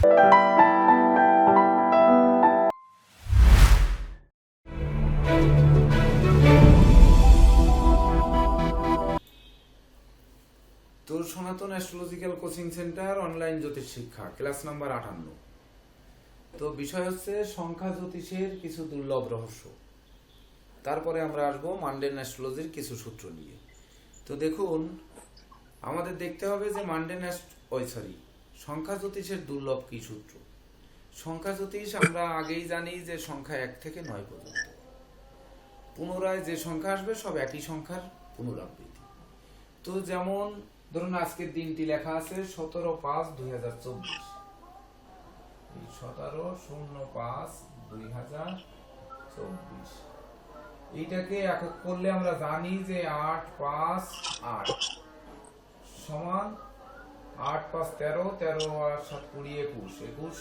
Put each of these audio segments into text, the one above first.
তোর সনাতন astrological coaching centre online জ্যোতিষ শিক্ষা ক্লাস নাম্বার 58। তো বিষয় হচ্ছে সংখ্যা জ্যোতিষের কিছু দুর্লভ রহস্য। তারপরে আমরা আসবো মান্ডেন অ্যাস্ট্রোলজির কিছু সূত্র নিয়ে। তো দেখুন, আমাদের দেখতে হবে যে সংখ্যা জ্যোতিষের দুর্লভ কি সূত্র। সংখ্যা জ্যোতিষ আমরা আগেই জানি যে সংখ্যা 1 থেকে 9 পর্যন্ত, পুনরায় যে সংখ্যা আসবে সব একই সংখ্যার পুনরাবৃত্তি। তো যেমন ধরুন আজকের দিনটি লেখা আছে 17/5/2024, 17/05/2024। এইটাকে একক করলে আমরা জানি যে 8×5=8 সমান 8×5=13, 13 আর 7 20, 21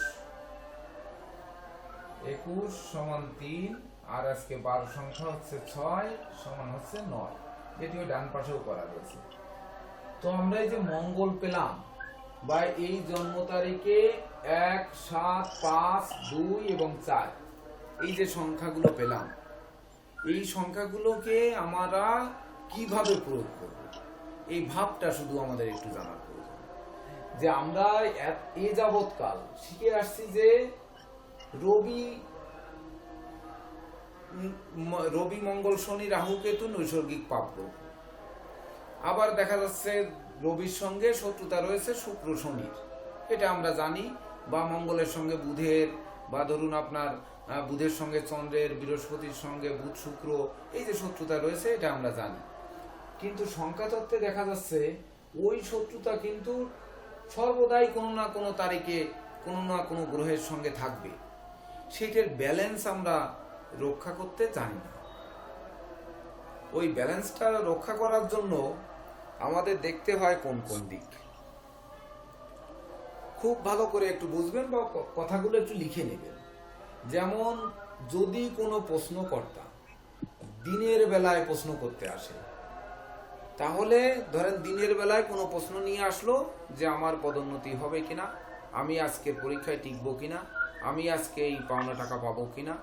21 সমান 3, আর আজকে 12 সংখ্যা হচ্ছে 6 সমান হচ্ছে 9, যেটিও ডান পাশেও করা রয়েছে। তো আমরা এই যে মঙ্গল পেলাম বা এই জন্ম তারিখে 1, 7, 5, 2 এবং 4, এই যে সংখ্যাগুলো পেলাম, এই সংখ্যাগুলোকে আমরা কিভাবে প্রয়োগ করব, এই ভাবটা শুধু আমাদের একটু জানার প্রয়োজন। যে আমরা এ যাবৎকাল শিখে আসছি যে রবি মঙ্গল শনি রাহু কেতু নৈসর্গিক পাপ গ্রহ। আবার দেখা যাচ্ছে রবির সঙ্গে শত্রুতা রয়েছে শুক্র শনির, এটা আমরা জানি। বা মঙ্গলের সঙ্গে বুধের, বা ধরুন আপনার বুধের সঙ্গে চন্দ্রের, বৃহস্পতির সঙ্গে বুধ শুক্র, এই যে শত্রুতা রয়েছে এটা আমরা জানি। কিন্তু সংখ্যাতত্ত্বে দেখা যাচ্ছে ওই শত্রুতা কিন্তু সর্বদাই কোনো না কোনো তারিখে কোনো না কোনো গ্রহের সঙ্গে থাকবে। সেটার ব্যালেন্স আমরা রক্ষা করতে জানি না। ওই ব্যালেন্সটা রক্ষা করার জন্য আমাদের দেখতে হয় কোন কোন দিক। খুব ভালো করে একটু বুঝবেন বা কথাগুলো একটু লিখে নেবেন। যেমন যদি কোনো প্রশ্নকর্তা দিনের বেলায় প্রশ্ন করতে আসে, তাহলে ধরেন দিনের বেলায় কোনো প্রশ্ন নিয়ে আসলো যে আমার পদোন্নতি হবে কিনা, আমি আজকের পরীক্ষায় টিকবো কিনা, আমি আজকে এই পাওনা টাকা পাবো কিনা,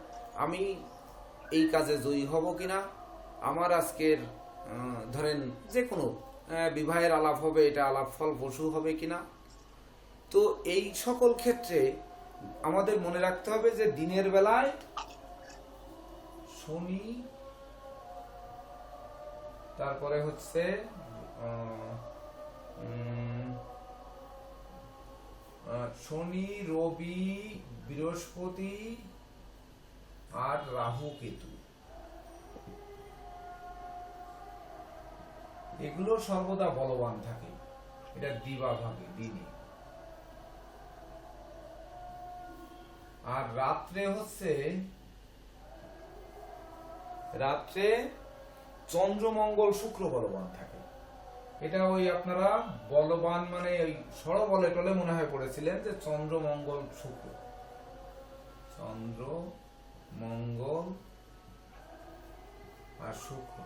আমি এই কাজে জয়ী হব কিনা, আমার আজকের ধরেন যে কোনো বিবাহের আলাপ হবে, এটা আলাপ ফল পশু হবে কিনা। তো এই সকল ক্ষেত্রে আমাদের মনে রাখতে হবে যে দিনের বেলায় শনি, তারপরে হচ্ছে শনি, রবি, বৃহস্পতি আর রাহু কেতু, এগুলো সর্বদা বলবান থাকে। এটা দিবা ভাগে দিনে। আর রাত্রে চন্দ্র, মঙ্গল, শুক্র বলবান থাকে। এটা ওই আপনারা বলবান মানে ওই ষড়বলে টলে মনে হয় পড়েছিলেন যে চন্দ্র, মঙ্গল, শুক্র, চন্দ্র, মঙ্গল আর শুক্র।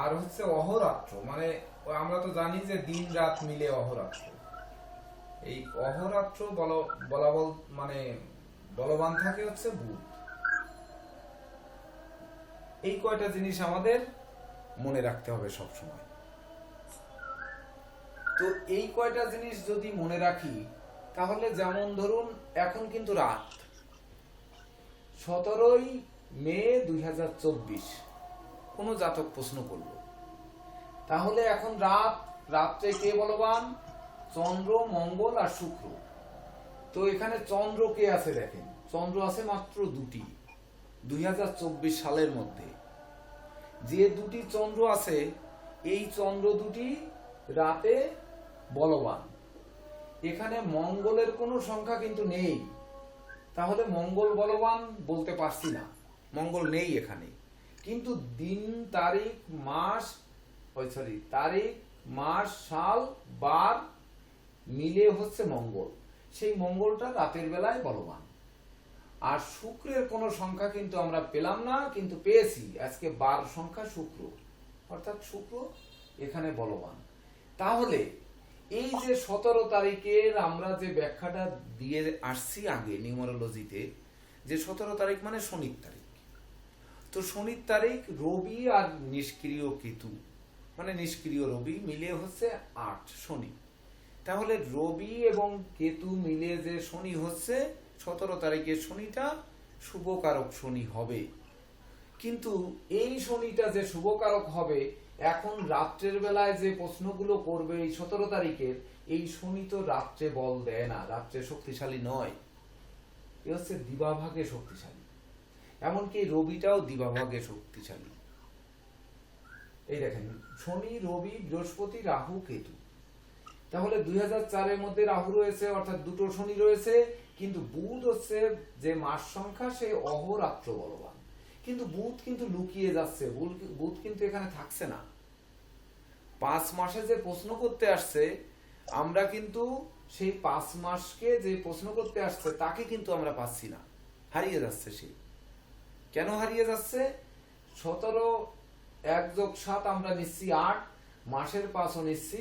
আর হচ্ছে অহরাত্র, মানে আমরা তো জানি যে দিন রাত মিলে অহরাত্র। এই অহরাত্র মানে বলবান থাকে হচ্ছে বুধ। এই কয়টা জিনিস আমাদের মনে রাখতে হবে সব সময়। তো এই কয়টা জিনিস যদি মনে রাখি, তাহলে যেমন ধরুন এখন কিন্তু রাত 17 মে 2024, কোন জাতক প্রশ্ন করল, তাহলে এখন রাত্রে কে বলবান? চন্দ্র, মঙ্গল আর শুক্র। তো এখানে চন্দ্র কে আছে দেখেন, চন্দ্র আছে মাত্র 2টি 2024 সালের মধ্যে। যে 2টি চন্দ্র আছে, এই চন্দ্র 2টি রাতে বলবান। এখানে মঙ্গলের কোনো সংখ্যা কিন্তু নেই, তাহলে মঙ্গল বলবান বলতে পারছি না, মঙ্গল নেই এখানে। কিন্তু দিন, তারিখ, মাস, সাল, বার মিলে হচ্ছে মঙ্গল। সেই মঙ্গলটা রাতের বেলায় বলবান। আর শুক্রের কোনো সংখ্যা কিন্তু আমরা পেলাম না, কিন্তু পেয়েছি আজকে 12 সংখ্যা শুক্র, অর্থাৎ শুক্র এখানে বলবান। তাহলে এই যে 17 তারিখের আমরা যে ব্যাখ্যাটা দিয়ে আসছি আগে নিউমারোলজিতে, যে 17 তারিখ মানে শনির তারিখ। তো শনির তারিখ রবি আর নিষ্ক্রিয় কেতু মানে নিষ্ক্রিয় রবি মিলে হচ্ছে 8 শনি। তাহলে রবি এবং কেতু মিলে যে শনি হচ্ছে 17 তারিখের শনিটা শুভকারক শনি হবে। কিন্তু এই শনিটা যে শুভকারক হবে, এখন রাত্রের বেলায় যে প্রশ্নগুলো করবে এই 17 তারিখের, এই শনি তো রাত্রে বল দেয় না, রাত্রে শক্তিশালী নয়, এ হচ্ছে দিবাভাগে শক্তিশালী। এমনকি রবিটাও দিবাভাগে শক্তিশালী। এই দেখেন শনি, রবি, বৃহস্পতি, রাহু, কেতু। তাহলে 2004-এর মধ্যে রাহু রয়েছে, অর্থাৎ দুটো শনি রয়েছে। কিন্তু বুধ হচ্ছে যে মাস সংখ্যা, সে অহোরাত্র বলবান। কিন্তু বুধ কিন্তু লুকিয়ে যাচ্ছে, বুধ কিন্তু এখানে থাকছে না। 5 মাসে যে প্রশ্ন করতে আসছে, আমরা কিন্তু সেই 5 মাসকে যে প্রশ্ন করতে আসছে তাকে কিন্তু আমরা পাচ্ছি না, হারিয়ে যাচ্ছে সে। কেন হারিয়ে যাচ্ছে? 17 1 + 7 আমরা নিচ্ছি 8, মাসের 5ও নিচ্ছি,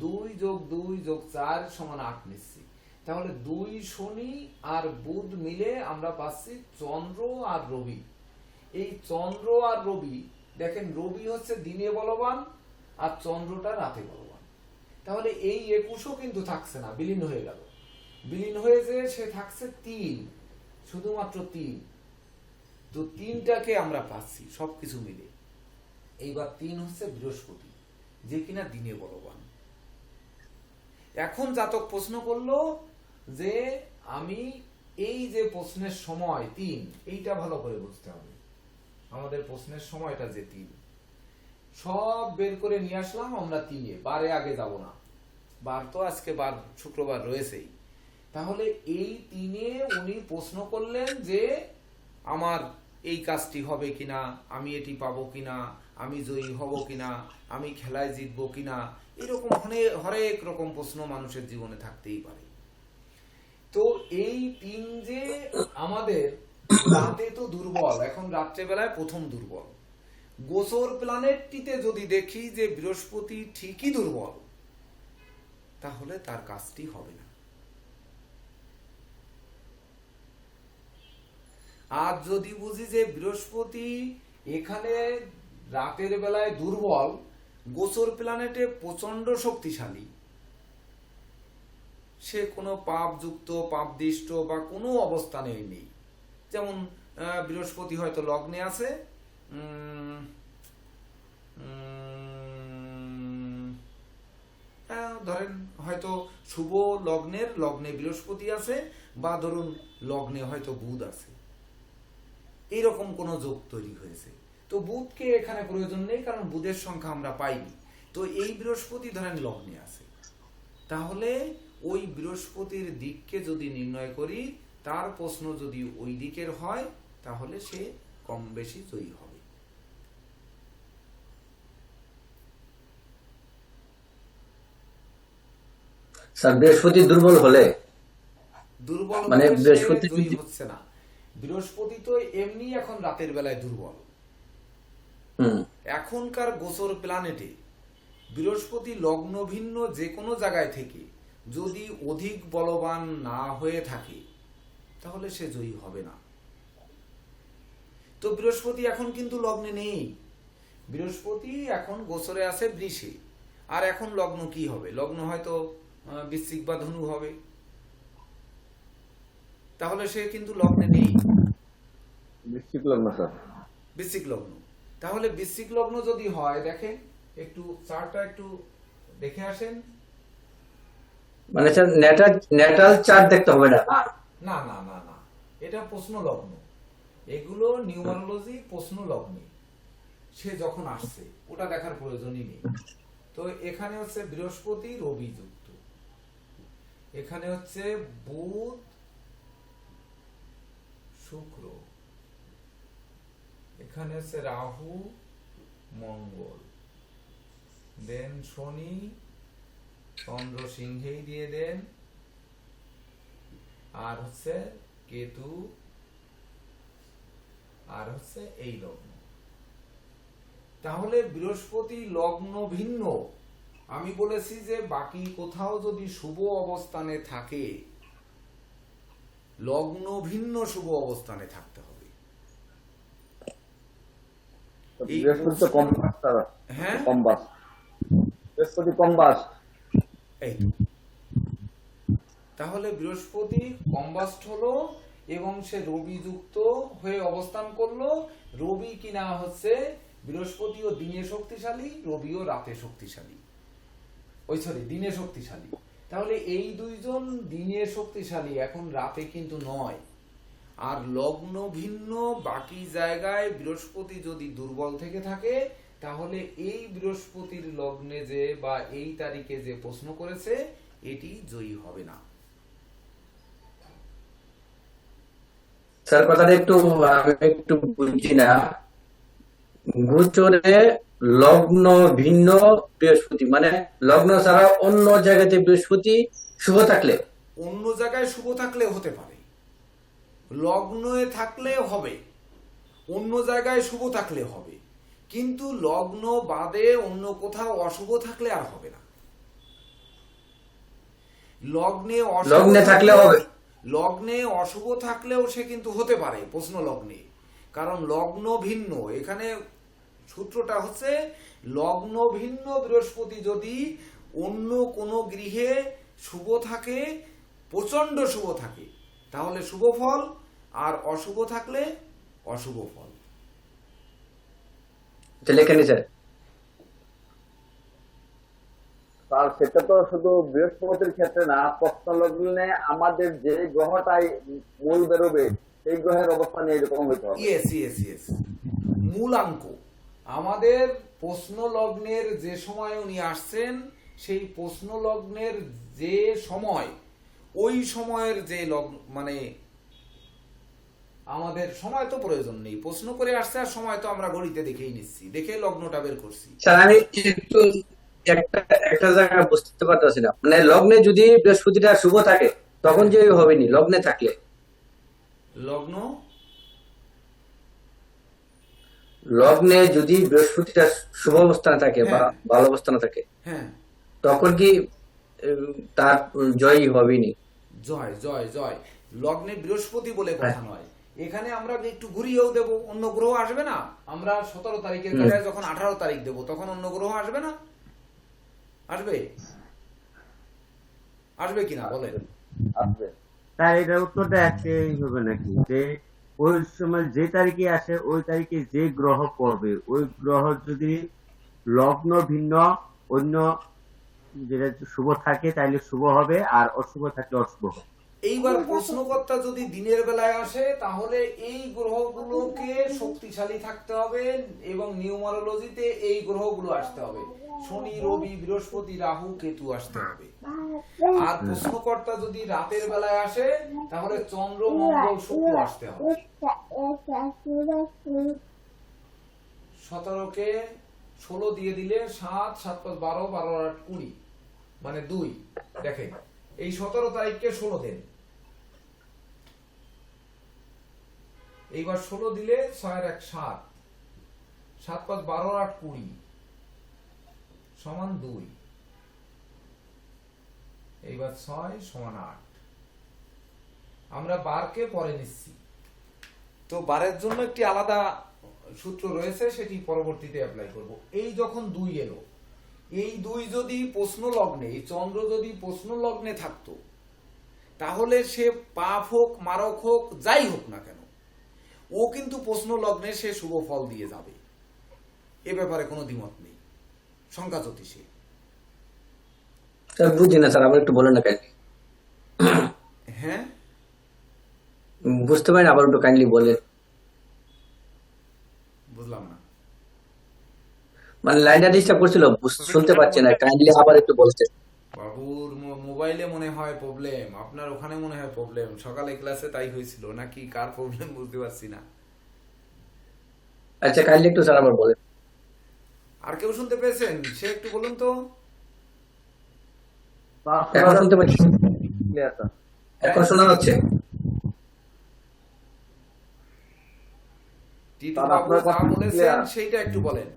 2 + 2 + 4 = 8 নিচ্ছি। তাহলে 2 শনি আর বুধ মিলে আমরা পাচ্ছি চন্দ্র আর রবি। এই চন্দ্র আর রবি, দেখেন রবি হচ্ছে দিনে বলবান আর চন্দ্রটা রাতে বলবান। তাহলে এই 21ও কিন্তু থাকছে না, বিলীন হয়ে গেল। বিলীন হয়ে যে সে থাকছে 3, শুধুমাত্র 3। তো 3টাকে আমরা পাচ্ছি সবকিছু মিলে। এইবার 3 হচ্ছে বৃহস্পতি, যে কিনা দিনে বলবান। এখন জাতক প্রশ্ন করলো যে আমি এই যে প্রশ্নের সময় 3, এইটা ভালো করে বুঝতে হবে। আমাদের প্রশ্নের সময়টা যে 3, সব বের করে নিয়ে আসলাম আমরা 3-এ, বারে আগে যাব না। বার তো আজকে বার শুক্রবার রয়েছেই। তাহলে এই 3-এ উনি প্রশ্ন করলেন যে আমার এই কাজটি হবে কিনা, আমি এটি পাবো কিনা, আমি জয়ী হব কিনা, আমি খেলায় জিতবো কিনা। এরকম হরেক রকম প্রশ্ন মানুষের জীবনে থাকতেই পারে। তো এই 3 যে আমাদের রাতে তো দুর্বল, এখন রাত্রেবেলায় প্রথম দুর্বল। গোচর প্ল্যানেটটিতে যদি দেখি যে বৃহস্পতি ঠিকই দুর্বল, তাহলে তার কাজটি হবে না। আর যদি বুঝি যে বৃহস্পতি এখানে রাতের বেলায় দুর্বল, গোচর প্ল্যানেটে প্রচন্ড শক্তিশালী, সে কোনো পাপযুক্ত, পাপদিষ্ট বা কোনো অবস্থানে নেই। যেমন বৃহস্পতি হয়তো লগ্নে আছে, ধরেন হয়তো শুভ লগ্নে বৃহস্পতি আছে, বা ধরুন লগ্নে হয়তো বুধ আছে, এইরকম কোন যোগ তৈরি হয়েছে। তো বুধকে এখানে প্রয়োজন নেই, কারণ বুধের সংখ্যা আমরা পাইনি। তো এই বৃহস্পতি ধরেন লগ্নে আছে, তাহলে ওই বৃহস্পতির দিককে যদি নির্ণয় করি, তার প্রশ্ন যদি ওই দিকের হয়, তাহলে সে কম বেশি জয়ী হবে। স্যার বৃহস্পতি দুর্বল হলে মানে বৃহস্পতি জয়ী হচ্ছে না। বৃহস্পতি তো এমনি এখন রাতের বেলায় দুর্বল। এখনকার গোচর প্ল্যানেটে বৃহস্পতি লগ্ন ভিন্ন যে কোনো জায়গায় থেকে যদি অধিক বলবান না হয়ে থাকে, তাহলে সে জয়ী হবে না। তো বৃহস্পতি এখন কিন্তু লগ্নে নেই, বৃহস্পতি এখন গোচরে আছে বৃষে। আর এখন লগ্ন কি হবে? লগ্ন হয়তো বৃশ্চিক বা ধনু হবে, তাহলে সে কিন্তু লগ্নে নেই, বৃশ্চিক লগ্ন। স্যার বৃশ্চিক লগ্ন। তাহলে বৃশ্চিক লগ্ন যদি হয়, দেখেন একটু চার্টটা একটু দেখে আসেন। মানে স্যার ন্যাটাল চার্ট দেখতে হবে না? না না না না, এটা প্রশ্ন লগ্ন, এগুলো নিউমারোলজি প্রশ্ন লগ্নে সে যখন আসছে ওটা দেখার প্রয়োজনই নেই। তো এখানে হচ্ছে বৃহস্পতি রবি যুক্ত, এখানে হচ্ছে বুধ শুক্র, এখানে হচ্ছে রাহু মঙ্গল, দেন শনি চন্দ্র সিংহেই দিয়ে দেন, আর হচ্ছে কেতু, আর হচ্ছে এই লগ্ন। তাহলে বৃহস্পতি লগ্ন ভিন্ন আমি বলেছি যে বাকি কোথাও যদি শুভ অবস্থানে থাকে, লগ্ন ভিন্ন শুভ অবস্থানে থাকতে হবে। এই বৃহস্পতি তো কম্বাস, হ্যাঁ, কম্বাস, বৃহস্পতি কম্বাস। এই তো। তাহলে বৃহস্পতি কম্বাস্ট হলো এবং সে রবি যুক্ত হয়ে অবস্থান করলো। রবি কিনা হচ্ছে বৃহস্পতিও দিনে শক্তিশালী, রবিও রাতে শক্তিশালী, দিনে শক্তিশালী। তাহলে এই দুইজন দিনে শক্তিশালী, এখন রাতে কিন্তু নয়। আর লগ্ন ভিন্ন বাকি জায়গায় বৃহস্পতি যদি দুর্বল থেকে থাকে, তাহলে এই বৃহস্পতির লগ্নে যে বা এই তারিখে যে প্রশ্ন করেছে এটি জয়ী হবে না। স্যার কথাটা একটু আমি একটু বুঝছি না। গোচরে লগ্ন ভিন্ন বৃহস্পতি মানে লগ্ন ছাড়া অন্য জায়গাতে বৃহস্পতি শুভ থাকলে, অন্য জায়গায় শুভ থাকলে হতে পারে, লগ্নে থাকলে হবে, অন্য জায়গায় শুভ থাকলে হবে, কিন্তু লগ্ন বাদে অন্য কোথাও অশুভ থাকলে আর হবে না। লগ্নে অশুভ লগ্নে থাকলে হবে। লগ্নে অশুভ থাকলেও সে কিন্তু হতে পারে প্রশ্ন লগ্নে, কারণ লগ্ন ভিন্ন। এখানে সূত্রটা হচ্ছে লগ্ন ভিন্ন বৃহস্পতি যদি অন্য কোনো গৃহে শুভ থাকে, প্রচন্ড শুভ থাকে, তাহলে শুভ ফল, আর অশুভ থাকলে অশুভ ফল। লেখেনি স্যার। তার সেটা তো শুধু বৃহস্পতির ক্ষেত্রে না, প্রশ্ন লগ্নে আমাদের যে গ্রহটাই মূল বেরোবে সেই গ্রহের অবস্থান এরকম হইতে হবে। ইয়েস, মূলাঙ্ক আমাদের প্রশ্ন লগ্নের যে সময় উনি আসছেন, সেই প্রশ্ন লগ্নের যে সময়, ওই সময়ের যে লগ্ন, মানে আমাদের সময় তো প্রয়োজন নেই, প্রশ্ন করে আসছে আর সময় তো আমরা ঘড়িতে দেখেই নিচ্ছি, দেখে লগ্নটা বের করছি। স্যার আমি একটু একটা একটা জায়গা বুঝতে পারতেছি না, মানে লগ্নে যদি বৃহস্পতিটা শুভ থাকে তখন যে হবে নি, লগ্নে থাকলে লগ্ন লগ্নে যদি বৃহস্পতিটা শুভ অবস্থানে থাকে বা হ্যাঁ। ভালো অবস্থানে থাকে হ্যাঁ, তখন কি তার জয়ী হবেনি? জয় জয় জয় লগ্নে বৃহস্পতি বলে কথা নয়, এখানে আমরা একটু ঘুরিয়েও দেব, অন্য গ্রহ আসবে না। আমরা 17 তারিখের জায়গায় যখন 18 তারিখ দেব, তখন অন্য গ্রহ আসবে না? আসবে? আসবে কিনা বলেন? আসবে। তাই এটার উত্তরটা একটাই হবে নাকি, যে ওই সময় যে তারিখে আসে ওই তারিখে যে গ্রহ পড়বে, ওই গ্রহ যদি লগ্ন ভিন্ন অন্য যেটা শুভ থাকে তাইলে শুভ হবে, আর অশুভ থাকলে অশুভ হবে। এইবার প্রশ্নকর্তা যদি দিনের বেলায় আসে, তাহলে এই গ্রহগুলোকে শক্তিশালী থাকতে হবে এবং নিউমারোলজিতে এই গ্রহগুলো আসতে হবে, শনি, রবি, বৃহস্পতি, রাহু, কেতু আসতে হবে। আর প্রশ্নকর্তা যদি রাতের বেলায় আসে, তাহলে চন্দ্র, মঙ্গল, শুক্র আসতে হবে। 17কে 16 দিয়ে দিলে 7, 7 + 12, 12 আর 8 20, মানে 2। দেখেন এই 17 তারিখকে 16 দেন, এইবার 16 দিলে 6 আর 1 7, 7 + 12 আর 8 20 সমান 2, এইবার 6 সমান 8। আমরা বারকে পরে নিচ্ছি, তো বারের জন্য একটি আলাদা সূত্র রয়েছে, সেটি পরবর্তীতে অ্যাপ্লাই করব। এই যখন 2 এলো, এই 2 যদি প্রশ্ন লগ্নে, এই চন্দ্র যদি প্রশ্ন লগ্নে থাকতো, তাহলে সে পাপ হোক, মারক হোক, যাই হোক না কেন, ও কিন্তু প্রশ্ন লগ্নে সে শুভ ফল দিয়ে যাবে, এ ব্যাপারে কোনো দ্বিমত নেই সংখ্যা জ্যোতিষে। স্যার বুঝি না স্যার, আবার একটু বলেন না কাইন্ডলি। হ্যাঁ, বুঝতে পারেন, আবার একটু কাইন্ডলি বলেন। বুঝলাম না। মানে লাইনটা ডিস্টার্ব করছিল, শুনতে পাচ্ছি না, কাইন্ডলি আবার একটু বলতেন। বাবুর মোবাইলে মনে হয় প্রবলেম, আপনার ওখানে মনে হয় প্রবলেম, সকালে ক্লাসে তাই হয়েছিল, নাকি কার প্রবলেম বুঝতে পারছি না। আচ্ছা কাইন্ডলি একটু স্যার আবার বলেন। আর কেউ শুনতে পেয়েছেন? সে একটু বলুন তো। এখন শুনতে পাচ্ছি, Clear, sir। এখন শোনা যাচ্ছে। টিটু স্যার, বাবু আপনার যা কথা বলেছেন clear। সেইটা একটু বলেন।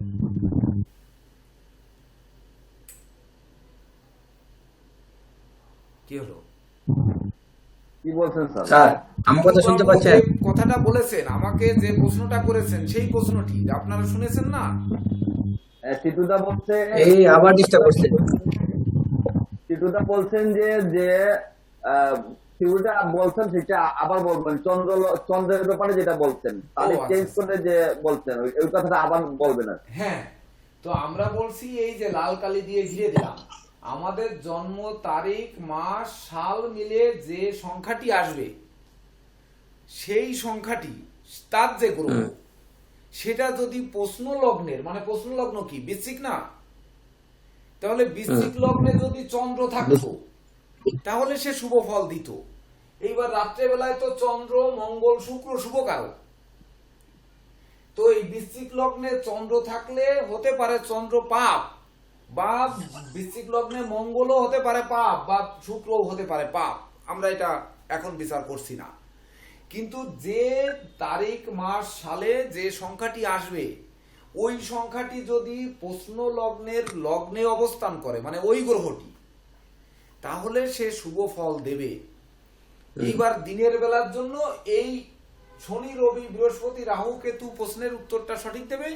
কি হলো? কি বলছেন স্যার? স্যার আমার কথা শুনতে পাচ্ছেন? যে কথাটা বলেছেন, আমাকে যে প্রশ্নটা করেছেন সেই প্রশ্নটি আপনারা শুনেছেন না? টিটুদা বলছে, এই আবার ডিস্টার্ব করছে। টিটুদা বলছেন যে যে টিটুদা বলছেন সেটা আবার বলবেন, চন্দ্রের ব্যাপারে যেটা বলছেন তাহলে আচ্ছা। চেঞ্জ করে যে বলছেন ওই কথাটা আবার বলবেন আর কি। হ্যাঁ, তো আমরা বলছি এই যে লাল কালি দিয়ে ঘিরে দিলাম, আমাদের জন্ম তারিখ মাস সাল মিলে যে সংখ্যাটি আসবে সেই সংখ্যাটি তার যে গ্রহ সেটা যদি প্রশ্ন লগ্নের, মানে প্রশ্ন লগ্ন কি বৃশ্চিক না, তাহলে বৃশ্চিক লগ্নে যদি চন্দ্র থাকতো তাহলে সে শুভ ফল দিত। এইবার রাত্রেবেলায় তো চন্দ্র মঙ্গল শুক্র শুভ কারক, তো এই বৃশ্চিক লগ্নে চন্দ্র থাকলে হতে পারে চন্দ্র পাপ, বা বৃশ্চিক লগ্নে মঙ্গলও হতে পারে পাপ, বা শুক্রও হতে পারে পাপ, আমরা এটা এখন বিচার করছি না। কিন্তু যে তারিখ মাস সালে যে সংখ্যাটি আসবে ওই সংখ্যাটি যদি প্রশ্ন লগ্নের লগ্নে অবস্থান করে, মানে ওই গ্রহটি, তাহলে সে শুভ ফল দেবে। এইবার দিনের বেলার জন্য এই শনি রবি বৃহস্পতি রাহু কেতু প্রশ্নের উত্তরটা সঠিক দেবে,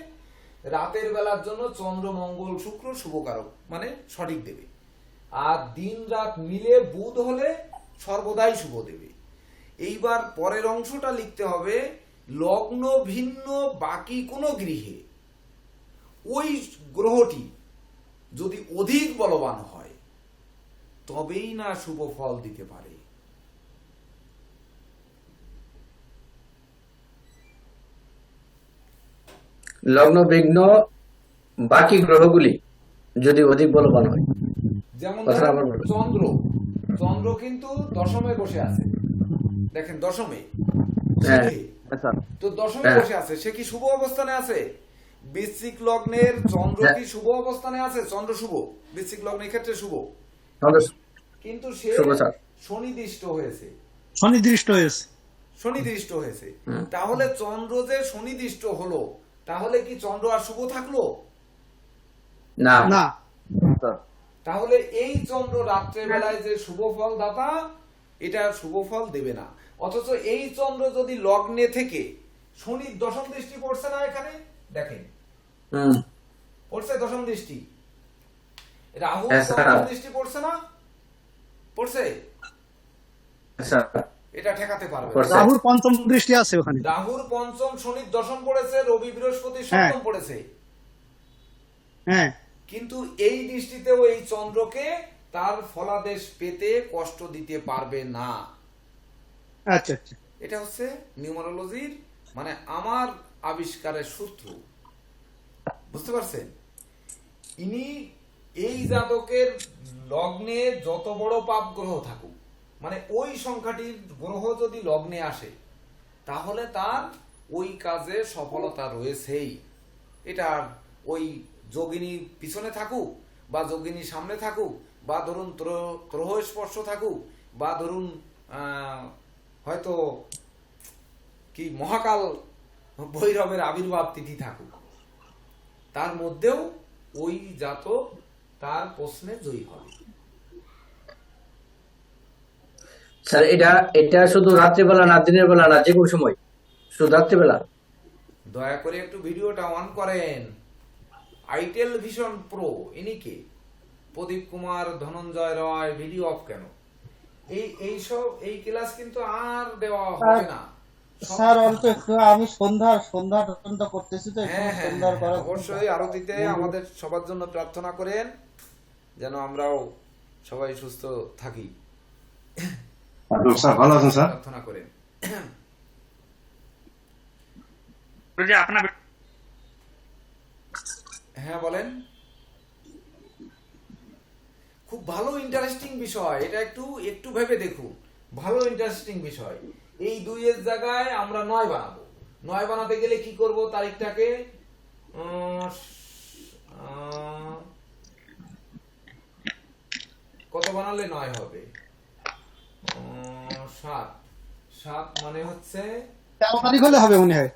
রাতের বেলার জন্য চন্দ্র মঙ্গল শুক্র শুভকারক মানে সঠিক দেবে, আর দিন রাত মিলে বুধ হলে সর্বদাই শুভ দেবে। এইবার পরের অংশটা লিখতে হবে, লগ্ন ভিন্ন বাকি কোনো গৃহে ওই গ্রহটি যদি অধিক বলবান হয় তবেই না শুভ ফল দিতে পারে। লগ্ন বিঘ্ন বাকি গ্রহগুলি যদি অধিক বলবান হয়, যেমন কথাটা ধরেন আবার বলুন। চন্দ্র, চন্দ্র কিন্তু দশমে বসে আছে, দেখেন দশমে, হ্যাঁ। সিংহে। আচ্ছা, তো দশমে হ্যাঁ। বসে আছে, সে কি শুভ অবস্থানে আছে? বৃশ্চিক লগ্নের চন্দ্র হ্যাঁ। কি শুভ অবস্থানে আছে? চন্দ্র শুভ, বৃশ্চিক লগ্নের ক্ষেত্রে শুভ, তাহলে কিন্তু সে শুভ স্যার। শনিদৃষ্ট হয়েছে, সুনির্দিষ্ট হয়েছে। শনিদৃষ্ট হয়েছে। তাহলে চন্দ্র যে শনিদৃষ্ট হলো, তাহলে কি চন্দ্র আর শুভ থাকলো? না না, স্যার তাহলে এই চন্দ্র রাত্রে বেলায় যে শুভ ফল দাতা, এটা শুভ ফল দেবে না। অথচ এই চন্দ্র যদি লগ্নে থেকে, শনির দশম দৃষ্টি পড়ছে না এখানে, দেখেন হুম পড়ছে দশম দৃষ্টি, রাহু হ্যাঁ, স্যার। দশম দৃষ্টি পড়ছে না, পড়ছে, আচ্ছা এটা ঠেকাতে পারবে না। পড়ছে। রাহুর পঞ্চম দৃষ্টি আছে ওখানে। রাহুর পঞ্চম, শনির দশম পড়েছে, রবি বৃহস্পতি হ্যাঁ। সপ্তম পড়েছে, হ্যাঁ, কিন্তু এই দৃষ্টিতেও এই চন্দ্রকে তার ফলাদেশ পেতে কষ্ট দিতে পারবে না। আচ্ছা আচ্ছা। এটা হচ্ছে নিউমারোলজির, মানে আমার আবিষ্কারের সূত্র, বুঝতে পারছেন? ইনি এই জাতকের লগ্নে যত বড় পাপ গ্রহ থাকুক, মানে ওই সংখ্যাটির গ্রহ যদি লগ্নে আসে তাহলে তার ওই কাজে সফলতা রয়েছেই। এটা ওই যোগিনী পিছনে থাকুক বা যোগিনী সামনে থাকুক, বা ধরুন ত্রহ স্পর্শ থাকুক, বা ধরুন হয়তো কি মহাকাল ভৈরবের আবির্ভাব তিথি থাকুক, তার মধ্যেও ওই জাতক তার প্রশ্নে জয়ী হবে। স্যার এটা এটা শুধু রাত্রিবেলা না, দিনের বেলা না, যে কোনো সময়, শুধু রাত্রিবেলা? দয়া করে একটু ভিডিওটা অন করেন। আইটেল ভিশন প্রো, ইনি কে? প্রদীপ কুমার ধনঞ্জয় রয়। ভিডিও অফ কেন? এই ক্লাস কিন্তু আর দেওয়া হবে না। স্যার অল্প একটু, আমি সন্ধ্যা পর্যন্ত করতেছি তো, একটু হ্যাঁ হ্যাঁ সন্ধ্যার হ্যাঁ, করা অবশ্যই আরতিতে আমাদের সবার জন্য প্রার্থনা করেন যেন আমরাও সবাই সুস্থ থাকি, স্যার ভালো আছেন স্যার? প্রার্থনা করেন। হ্যাঁ বলেন। খুব ভালো ইন্টারেস্টিং বিষয় এটা, একটু ভেবে দেখুন, ভালো ইন্টারেস্টিং বিষয়। এই 2 এর জায়গায় আমরা 9 বানাবো। 9 বানাতে গেলে কি করব? তারিখটাকে কত বানালে 9 হবে? 7। 7 মানে হচ্ছে 13 তারিখ হলে হবে মনে হয়।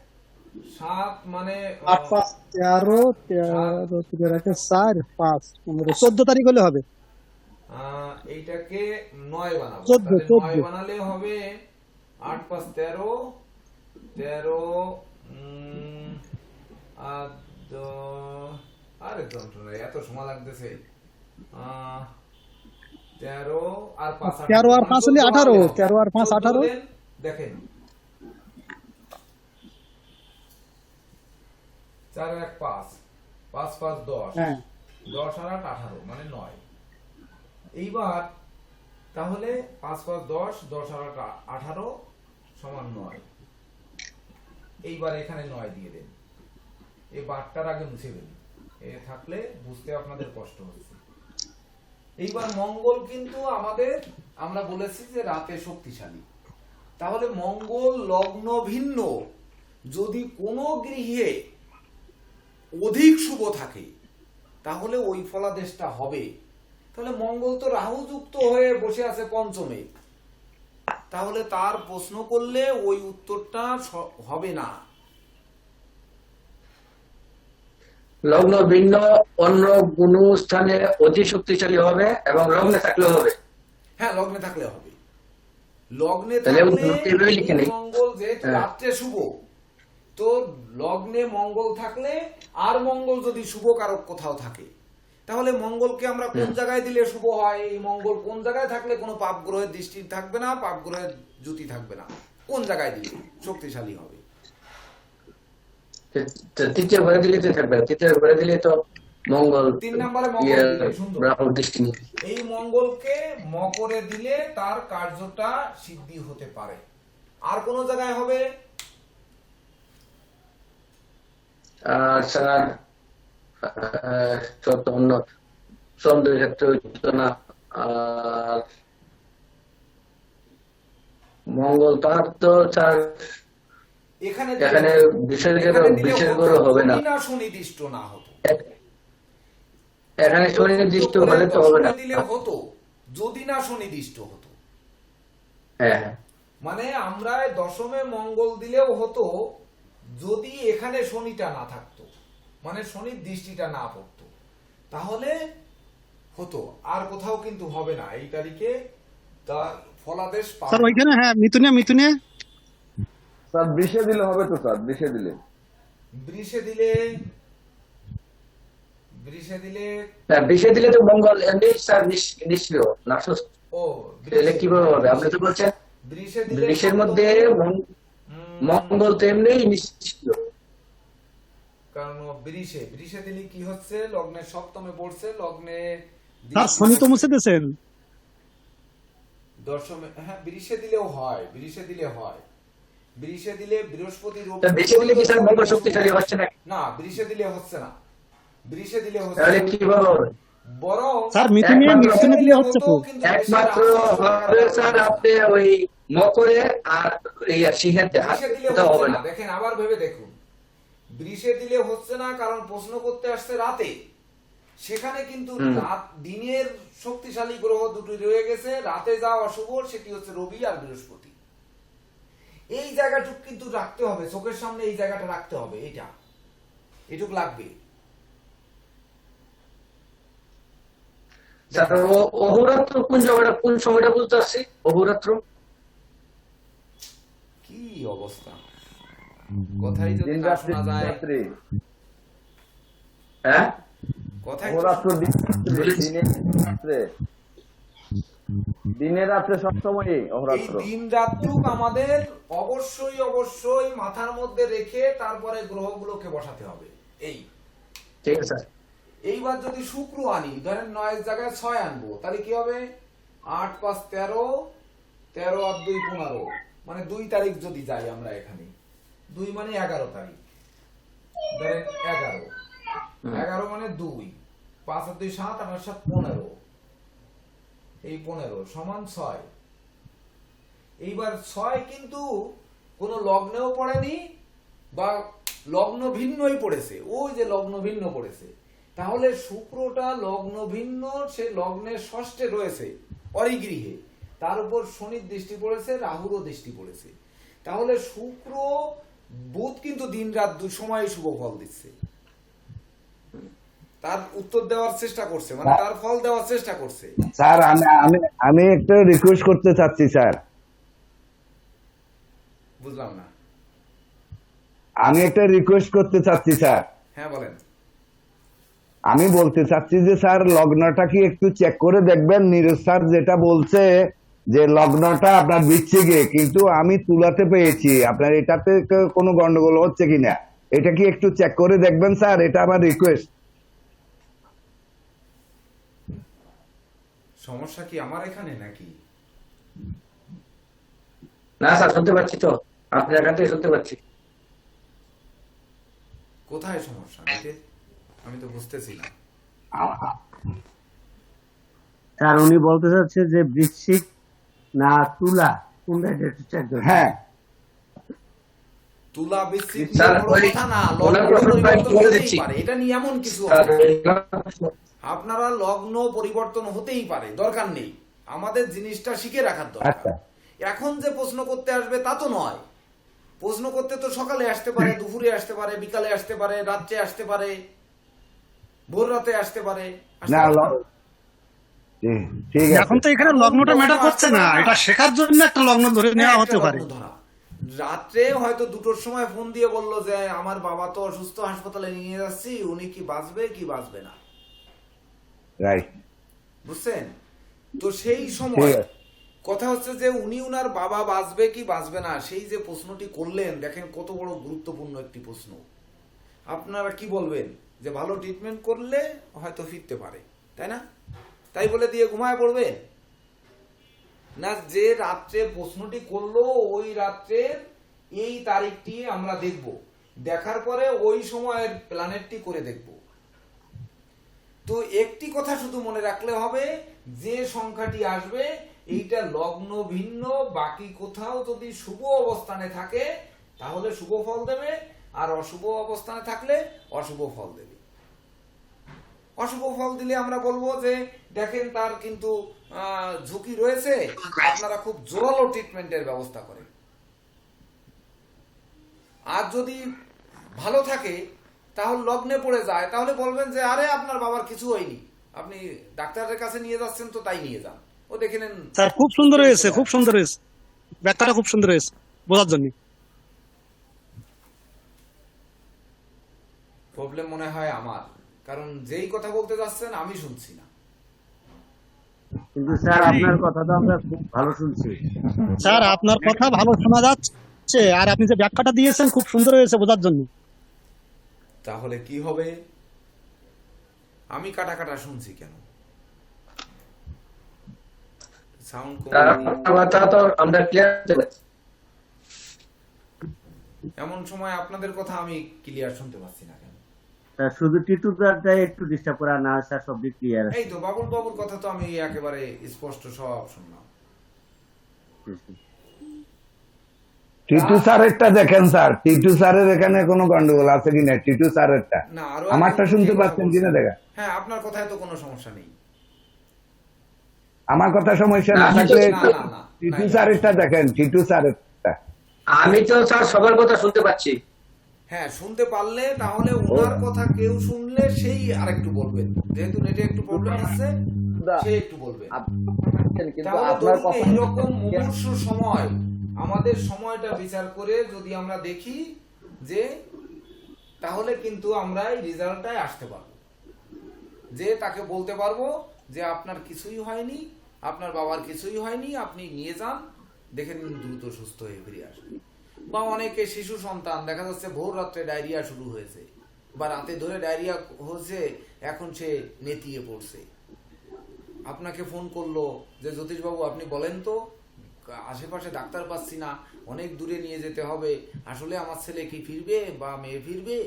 7 মানে 8 5 13 13 3 4 5 15 14 তারিখ হলে হবে। এইটাকে 9 বানাবো। 14, তাহলে 9 14 বানালে হবে 8 5 13 13 আর আরে যন্ত্রণা, এত সময় লাগতেছে। 13 আর 5 13 আর 5 হলে 18, 13 আর 5 18। দেখেন 4 আর 1 5, 5 5 10, হ্যাঁ 10 আর 8 18 মানে 9। এইবার তাহলে 5 5 10, 10 আর 8 18 সমান 9। এইবার এখানে 9 দিয়ে দেন, এই বারটার আগে মুছে দেন, এ থাকলে বুঝতে আপনাদের কষ্ট হচ্ছে। এইবার মঙ্গল কিন্তু আমাদের, আমরা বলেছি যে রাতে শক্তিশালী, তাহলে মঙ্গল লগ্ন ভিন্ন যদি কোনো গৃহে অধিক শুভ থাকে তাহলে ওই ফলাদেশটা হবে। তাহলে মঙ্গল তো রাহু যুক্ত হয়ে বসে আছে পঞ্চমে, তাহলে তার প্রশ্ন করলে ওই উত্তরটা হবে না। লগ্ন ভিন্ন অন্য কোনো স্থানে অতি শক্তিশালী হবে এবং লগ্নে থাকলেও হবে। হ্যাঁ, লগ্নে থাকলে হবে। লগ্নে তাহলে থাকলে এভাবে লিখে নেই। মঙ্গল যেহেতু হ্যাঁ। রাত্রে শুভ, তো লগ্নে মঙ্গল থাকলে আর মঙ্গল যদি শুভ কারক কোথাও থাকে তাহলে মঙ্গলকে আমরা কোন জায়গায় দিলে শুভ হয়? এই মঙ্গল কোন জায়গায় থাকলে কোনো পাপ গ্রহের দৃষ্টি থাকবে না, পাপ গ্রহের জ্যোতি থাকবে না, কোন জায়গায় দিলে শক্তিশালী হবে? তৃতীয় ঘরে দিলে তো থাকবে, তৃতীয় ঘরে দিলে তো মঙ্গল 3 নম্বরে মঙ্গল দিলে সুন্দর। রাহুর দৃষ্টি নেই। এই মঙ্গলকে মকরে দিলে তার কার্যটা সিদ্ধি হতে পারে। আর কোন জায়গায় হবে? স্যার অন্য চন্দ্রের ক্ষেত্রে হইতো না, আর মঙ্গল তার তো স্যার এখানে এখানে বিশেষ করে হবে না, সুনির্দিষ্ট না হতো। এখানে সুনির্দিষ্ট হলে তো হবে না। দিলে হতো যদি না সুনির্দিষ্ট হতো। হ্যাঁ, মানে আমরা দশমে মঙ্গল দিলেও হতো যদি এখানে শনিটা না থাকতো, মানে শনির দৃষ্টিটা না পড়তো, তাহলে হতো। আর কোথাও কিন্তু হবে না এই তারিখে তার ফলাদেশ পাবে। স্যার ওইখানে হ্যাঁ মিথুনে স্যার বৃষে দিলে হবে তো স্যার, বৃষে দিলে বৃষে দিলে বিষয় দিলে তো মঙ্গল এমনি স্যার নিষ্ক্রিয় না সুস্থ। ও তাহলে কিভাবে হবে? আপনি তো বলছেন বৃষে দিলে বিষের মধ্যে মঙ্গল তো এমনি নিষ্ক্রিয়। কারণ বৃষে দিলে কি হচ্ছে, লগ্নের সপ্তমে পড়ছে, লগ্নে স্যার শনি তো মুছে দিয়েছেন। দশমে, হ্যাঁ বৃষে দিলেও হয়, বৃষে দিলে হয়। বৃষে দিলে বৃহস্পতি রবি, বিষয় দিলে কি স্যার মঙ্গল শক্তিশালী হচ্ছে না? না বৃষে দিলে হচ্ছে না, বৃষে দিলে হচ্ছে তাহলে কিভাবে হবে? বরং স্যার মিথুনে দিলে হচ্ছে তো। কিন্তু একমাত্র হবে স্যার আপনি ওই মকরে আর এই সিংহের বৃষে দিলে কোথাও হচ্ছে হবে না। না। দেখেন আবার ভেবে দেখুন, বৃষে দিলে হচ্ছে না কারণ প্রশ্ন করতে আসছে রাতে, সেখানে কিন্তু রাত দিনের শক্তিশালী গ্রহ দুটি রয়ে গেছে, রাতে যা অশুভ সেটি হচ্ছে রবি আর বৃহস্পতি। এই জায়গাটুক কিন্তু রাখতে হবে, চোখের সামনে এই জায়গাটা রাখতে হবে, এটুক লাগবে। স্যার অহোরাত্র কোন জায়গাটা, কোন সময়টা বুঝতে পারছি? অহোরাত্র কি অবস্থা, কথাই যদি দিন না রাত্রি শোনা যায়। হ্যাঁ কথাই অহোরাত্র দিনে রাত্রে সবসময় এই অহোরাত্র। দিন রাত্রুক আমাদের অবশ্যই মাথার মধ্যে রেখে তারপরে গ্রহগুলোকে বসাতে হবে। ঠিক আছে স্যার। এইবার যদি শুক্র আনি, ধরেন 9 জায়গায় 6 আনবো, তাহলে কি হবে? 8 5 13, 13 আর 2 15, মানে 2 তারিখ যদি যাই আমরা এখানে, 2 মানে 11 তারিখ, ধরেন 11 মানে 2, 5 আর 2 7, 8 আর 7 15, এই 15 সমান 6। এইবার 6 কিন্তু কোনো লগ্নেও পড়েনি বা লগ্ন ভিন্নই পড়েছে, ওই যে লগ্ন ভিন্ন পড়েছে, তাহলে শুক্রটা লগ্ন ভিন্ন, সে লগ্নের ষষ্ঠে রয়েছে অরিগৃহে, তার উপর শনির দৃষ্টি পড়েছে, রাহুরও দৃষ্টি পড়েছে, তাহলে শুক্র বুধ কিন্তু দিন রাত 2 সময় শুভ ফল দিচ্ছে। তার উত্তর দেওয়ার চেষ্টা করছে, মানে তার ফল দেওয়ার চেষ্টা করছে। স্যার আমি আমি আমি একটা রিকোয়েস্ট করতে চাচ্ছি স্যার, বুঝলাম না। আমি একটা রিকোয়েস্ট করতে চাচ্ছি স্যার। হ্যাঁ বলেন। আমি বলতে চাচ্ছি যে স্যার লগ্নটা কি একটু চেক করে দেখবেন। নীরজ স্যার যেটা বলছে যে লগ্নটা আপনার বৃশ্চিকে, কিন্তু আমি তুলাতে পেয়েছি, আপনার এটাতে কোনো গন্ডগোল হচ্ছে কিনা এটা কি একটু চেক করে দেখবেন স্যার, এটা আমার রিকোয়েস্ট। সমস্যা কি আমার এখানে নাকি? না স্যার, শুনতে পাচ্ছি তো, আপনার এখান থেকে শুনতে পাচ্ছি। কোথায় সমস্যা? আমি তো বুঝতেছি না। স্যার উনি বলতে চাচ্ছে যে বৃশ্চিক না তুলা, কোনটা এটা একটু check করবেন। হ্যাঁ তুলা বৃশ্চিক স্যার, নিয়ে বড় ওই কথা না, ওনার লগ্ন প্রশ্নটা আমি পরিবর্তন বলে হতেই দিচ্ছি। পারে, এটা নিয়ে এমন কিছু স্যার, হবে। আপনারা লগ্ন পরিবর্তন হতেই পারে, দরকার নেই, আমাদের জিনিসটা শিখে রাখার দরকার। আচ্ছা। এখন যে প্রশ্ন করতে আসবে তা তো নয়, প্রশ্ন করতে তো সকালে আসতে পারে, দুপুরে আসতে পারে, বিকালে আসতে পারে, রাত্রে আসতে পারে, ভোর রাতে আসতে পারে। আসতে না পারে না? ঠিক আছে। এখন তো এখানে লগ্নটা ম্যাটার করছে না, এটা শেখার জন্য একটা লগ্ন ধরে নেওয়া হ্যাঁ, হতে একটা পারে। লগ্ন ধরা। রাত্রে হয়তো 2টোর সময় ফোন দিয়ে বললো যে আমার বাবা তো অসুস্থ, হাসপাতালে নিয়ে যাচ্ছি, উনি কি বাঁচবে কি বাঁচবে না, রাইট। বুঝছেন? তো সেই সময় ঠিক আছে। কথা হচ্ছে যে উনি উনার বাবা বাঁচবে কি বাঁচবে না, সেই যে প্রশ্নটি করলেন, দেখেন কত বড় গুরুত্বপূর্ণ একটি প্রশ্ন। আপনারা কি বলবেন যে ভালো ট্রিটমেন্ট করলে হয়তো ফিরতে পারে, তাই না? তাই বলে দিয়ে ঘুমায় পড়বে না, যে রাত্রে প্রশ্নটি করলো ওই রাত্রের এই তারিখটি আমরা দেখব, দেখার পরে ওই সময়ের প্ল্যানেটটি করে দেখব। তো একটি কথা শুধু মনে রাখলে হবে, যে সংখ্যাটি আসবে এইটা লগ্ন ভিন্ন, বাকি কোথাও যদি শুভ অবস্থানে থাকে তাহলে শুভ ফল দেবে, আর অশুভ অবস্থানে থাকলে অশুভ ফল দেবে। অশুভ ফল দিলে আমরা বলবো যে দেখেন তার কিন্তু ঝুঁকি রয়েছে, আপনারা খুব জোরালো ট্রিটমেন্টের ব্যবস্থা করেন। আর যদি ভালো থাকে তাহলে লগ্নে পড়ে যায়, তাহলে বলবেন যে আরে আপনার বাবার কিছু হয়নি, আপনি ডাক্তারের কাছে নিয়ে যাচ্ছেন তো তাই নিয়ে যান, ও দেখে নেন। স্যার খুব সুন্দর হয়েছে, খুব সুন্দর হয়েছে, ব্যাখ্যাটা খুব সুন্দর হয়েছে বোঝার জন্য। প্রবলেম মনে হয় আমার, কারণ যেই কথা বলতে যাচ্ছেন আমি শুনছি না। কিন্তু স্যার আপনার কথা তো আমরা খুব ভালো শুনছি। স্যার আপনার কথা ভালো শোনা যাচ্ছে, আর আপনি যে ব্যাখ্যাটা দিয়েছেন খুব সুন্দর হয়েছে বোঝার জন্য। তাহলে কি হবে? আমি কাটা কাটা শুনছি কেন? সাউন্ড কথা তো আমরা ক্লিয়ার। এমন সময় আপনাদের কথা আমি ক্লিয়ার শুনতে পাচ্ছি না কেন? স্যার শুধু টিটুদারটাই একটু ডিস্টার্ব করা, না স্যার সব দিক ক্লিয়ার আছে। এই তো বাবুল বাবুর কথা তো আমি একেবারে স্পষ্ট সব শুনলাম। টিটু স্যারেরটা দেখেন স্যার, টিটু স্যারের এখানে কোনো গন্ডগোল আছে কিনা, টিটু স্যারেরটা না, আরো আমারটা একজন শুনতে কথা পাচ্ছেন বলছে। কিনা দেখা। হ্যাঁ, আপনার কথায় তো কোনো সমস্যা নেই। আমার কথা সমস্যা না না, থাকলে না, না, না, টিটু না। স্যারেরটা দেখেন, টিটু স্যারেরটা। আমি তো স্যার সবার কথা শুনতে পাচ্ছি। হ্যাঁ, শুনতে পারলে তাহলে ওনার কথা কেউ শুনলে সেই আরেকটু বলবেন, যেহেতু নেটে একটু প্রবলেম আছে সে একটু বলবেন। কিন্তু তাহলে আপনার ধরুন কথা এইরকম মুমূর্ষু সময় আমাদের সময়টা বিচার করে যদি আমরা দেখি যে তাহলে কিন্তু আমরা এই রেজাল্টটায় আসতে পারবো, যে তাকে বলতে পারবো যে আপনার কিছুই হয়নি, আপনার বাবার কিছুই হয়নি, আপনি নিয়ে যান, দেখে নিন দ্রুত সুস্থ হয়ে ফিরে আসবে। বা অনেকে শিশু সন্তান দেখা যাচ্ছে ভোর রাত্রে ডায়রিয়া শুরু হয়েছে, বা রাতে ধরে ডায়রিয়া হয়েছে, এখন সে নেতিয়ে পড়ছে, আপনাকে ফোন করলো যে জ্যোতিষবাবু আপনি বলেন তো, আশেপাশে ডাক্তার পাচ্ছি না, অনেক দূরে নিয়ে যেতে হবে, আসলে আমার ছেলে কি ফিরবে বা মেয়ে ফিরবে?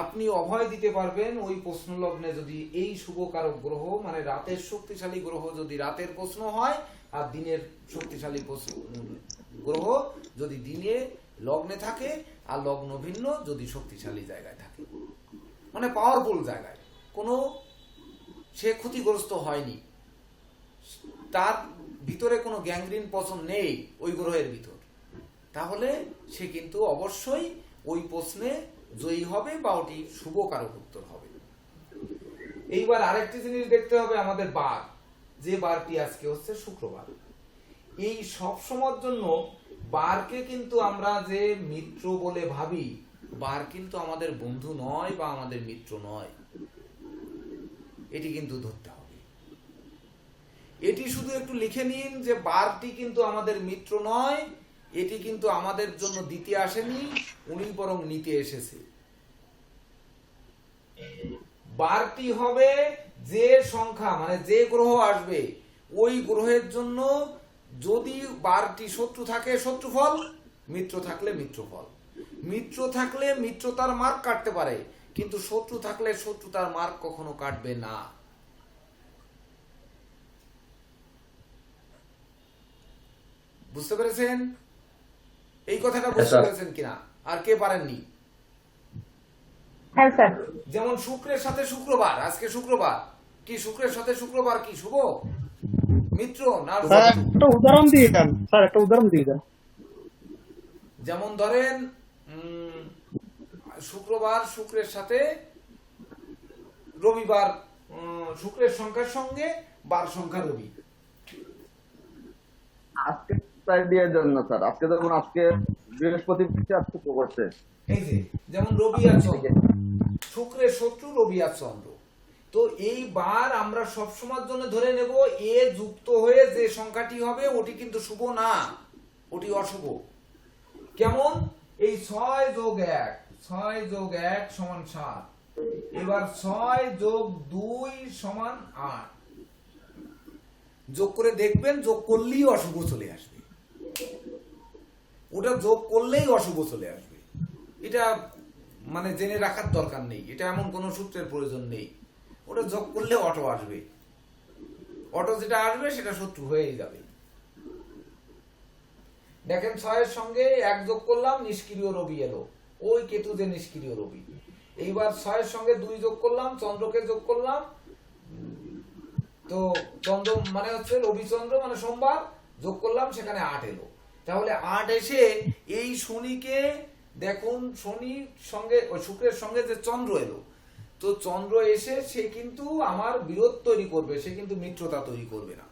আপনি অভয় দিতে পারবেন ওই প্রশ্ন লগ্নে যদি এই শুভকারক গ্রহ, মানে রাতের শক্তিশালী গ্রহ যদি রাতের প্রশ্ন হয়, আর দিনের শক্তিশালী গ্রহ যদি দিনে লগ্নে থাকে, আর লগ্ন ভিন্ন যদি শক্তিশালী জায়গায় থাকে, মানে পাওয়ারফুল জায়গায়, কোনো সে ক্ষতিগ্রস্ত হয়নি, তার ভিতরে কোনো গ্যাংগ্রিন পচন নেই ওই গ্রহের ভিতর, তাহলে সে কিন্তু অবশ্যই ওই প্রশ্নে জয়ী হবে বা ওটি শুভ কারক উত্তর হবে। এইবার আরেকটি জিনিস দেখতে হবে আমাদের বার, যে বারটি আজকে হচ্ছে শুক্রবার। এই সব সময়ের জন্য বারকে কিন্তু আমরা যে মিত্র বলে ভাবি, বার কিন্তু আমাদের বন্ধু নয় বা আমাদের মিত্র নয়, এটি কিন্তু ধরতে হবে। এটি শুধু একটু লিখে নিন যে বারটি কিন্তু আমাদের মিত্র নয়, এটি কিন্তু আমাদের জন্য দিতে আসেনি, উনি বরং নিতে এসেছে। বারটি হবে যে সংখ্যা মানে যে গ্রহ আসবে ওই গ্রহের জন্য, যদি বারটি শত্রু থাকে শত্রুফল, মিত্র থাকলে মিত্রফল। মিত্র থাকলে মিত্রতার মার্ক কাটতে পারে, কিন্তু শত্রু থাকলে শত্রুতার মার্ক কখনো কাটবে না। বুঝতে পেরেছেন? এই কথাটা বুঝতে পেরেছেন কিনা? আর কে পারেননি? হ্যাঁ স্যার। যেমন শুক্রের সাথে শুক্রবার, আজকে শুক্রবার, কি শুক্রের সাথে শুক্রবার কি শুভ মিত্র না? স্যার একটা উদাহরণ দিয়ে দেন, স্যার একটা উদাহরণ দিয়ে দেন। যেমন ধরেন শুক্রবার শুক্রের সাথে রবিবার, শুক্রের সংখ্যার সঙ্গে বার সংখ্যা রবি। আজকে আইডিয়ার জন্য স্যার, আজকে যখন আজকে বৃহস্পতি শুক্র করছে, এই যে যেমন রবি আর চন্দ্র, শুক্রের শত্রু রবি আর চন্দ্র, তো এই বার আমরা সবসময়ের জন্য ধরে নেব এ যুক্ত হয়ে যে সংখ্যাটি হবে ওটি কিন্তু শুভ না, ওটি অশুভ। কেমন? এই 6 যোগ 1, 6 যোগ 1 সমান 7, এবার 6 যোগ 2 সমান 8, যোগ করে দেখবেন যোগ করলেই অশুভ চলে আসবে, ওটা যোগ করলেই অশুভ চলে আসবে। এটা মানে জেনে রাখার দরকার নেই, এটা এমন কোনো সূত্রের প্রয়োজন নেই, ওটা যোগ করলে অটো আসবে, অটো যেটা আসবে সেটা শত্রু হয়েই যাবে। দেখেন 6 এর সঙ্গে 1 যোগ করলাম, নিষ্ক্রিয় রবি এলো, ওই কেতু যে নিষ্ক্রিয় রবি। এইবার 6 এর সঙ্গে 2 যোগ করলাম, চন্দ্রকে যোগ করলাম, তো চন্দ্র মানে হচ্ছে রবি চন্দ্র মানে সোমবার, যোগ করলাম, সেখানে 8 এলো। তাহলে 8 এসে এই শনিকে দেখুন, শনির সঙ্গে ওই শুক্রের সঙ্গে যে চন্দ্র এলো, তো চন্দ্র এসে সে কিন্তু আমার বিরোধ তৈরি করবে, সে কিন্তু মিত্রতা তৈরি করবে না।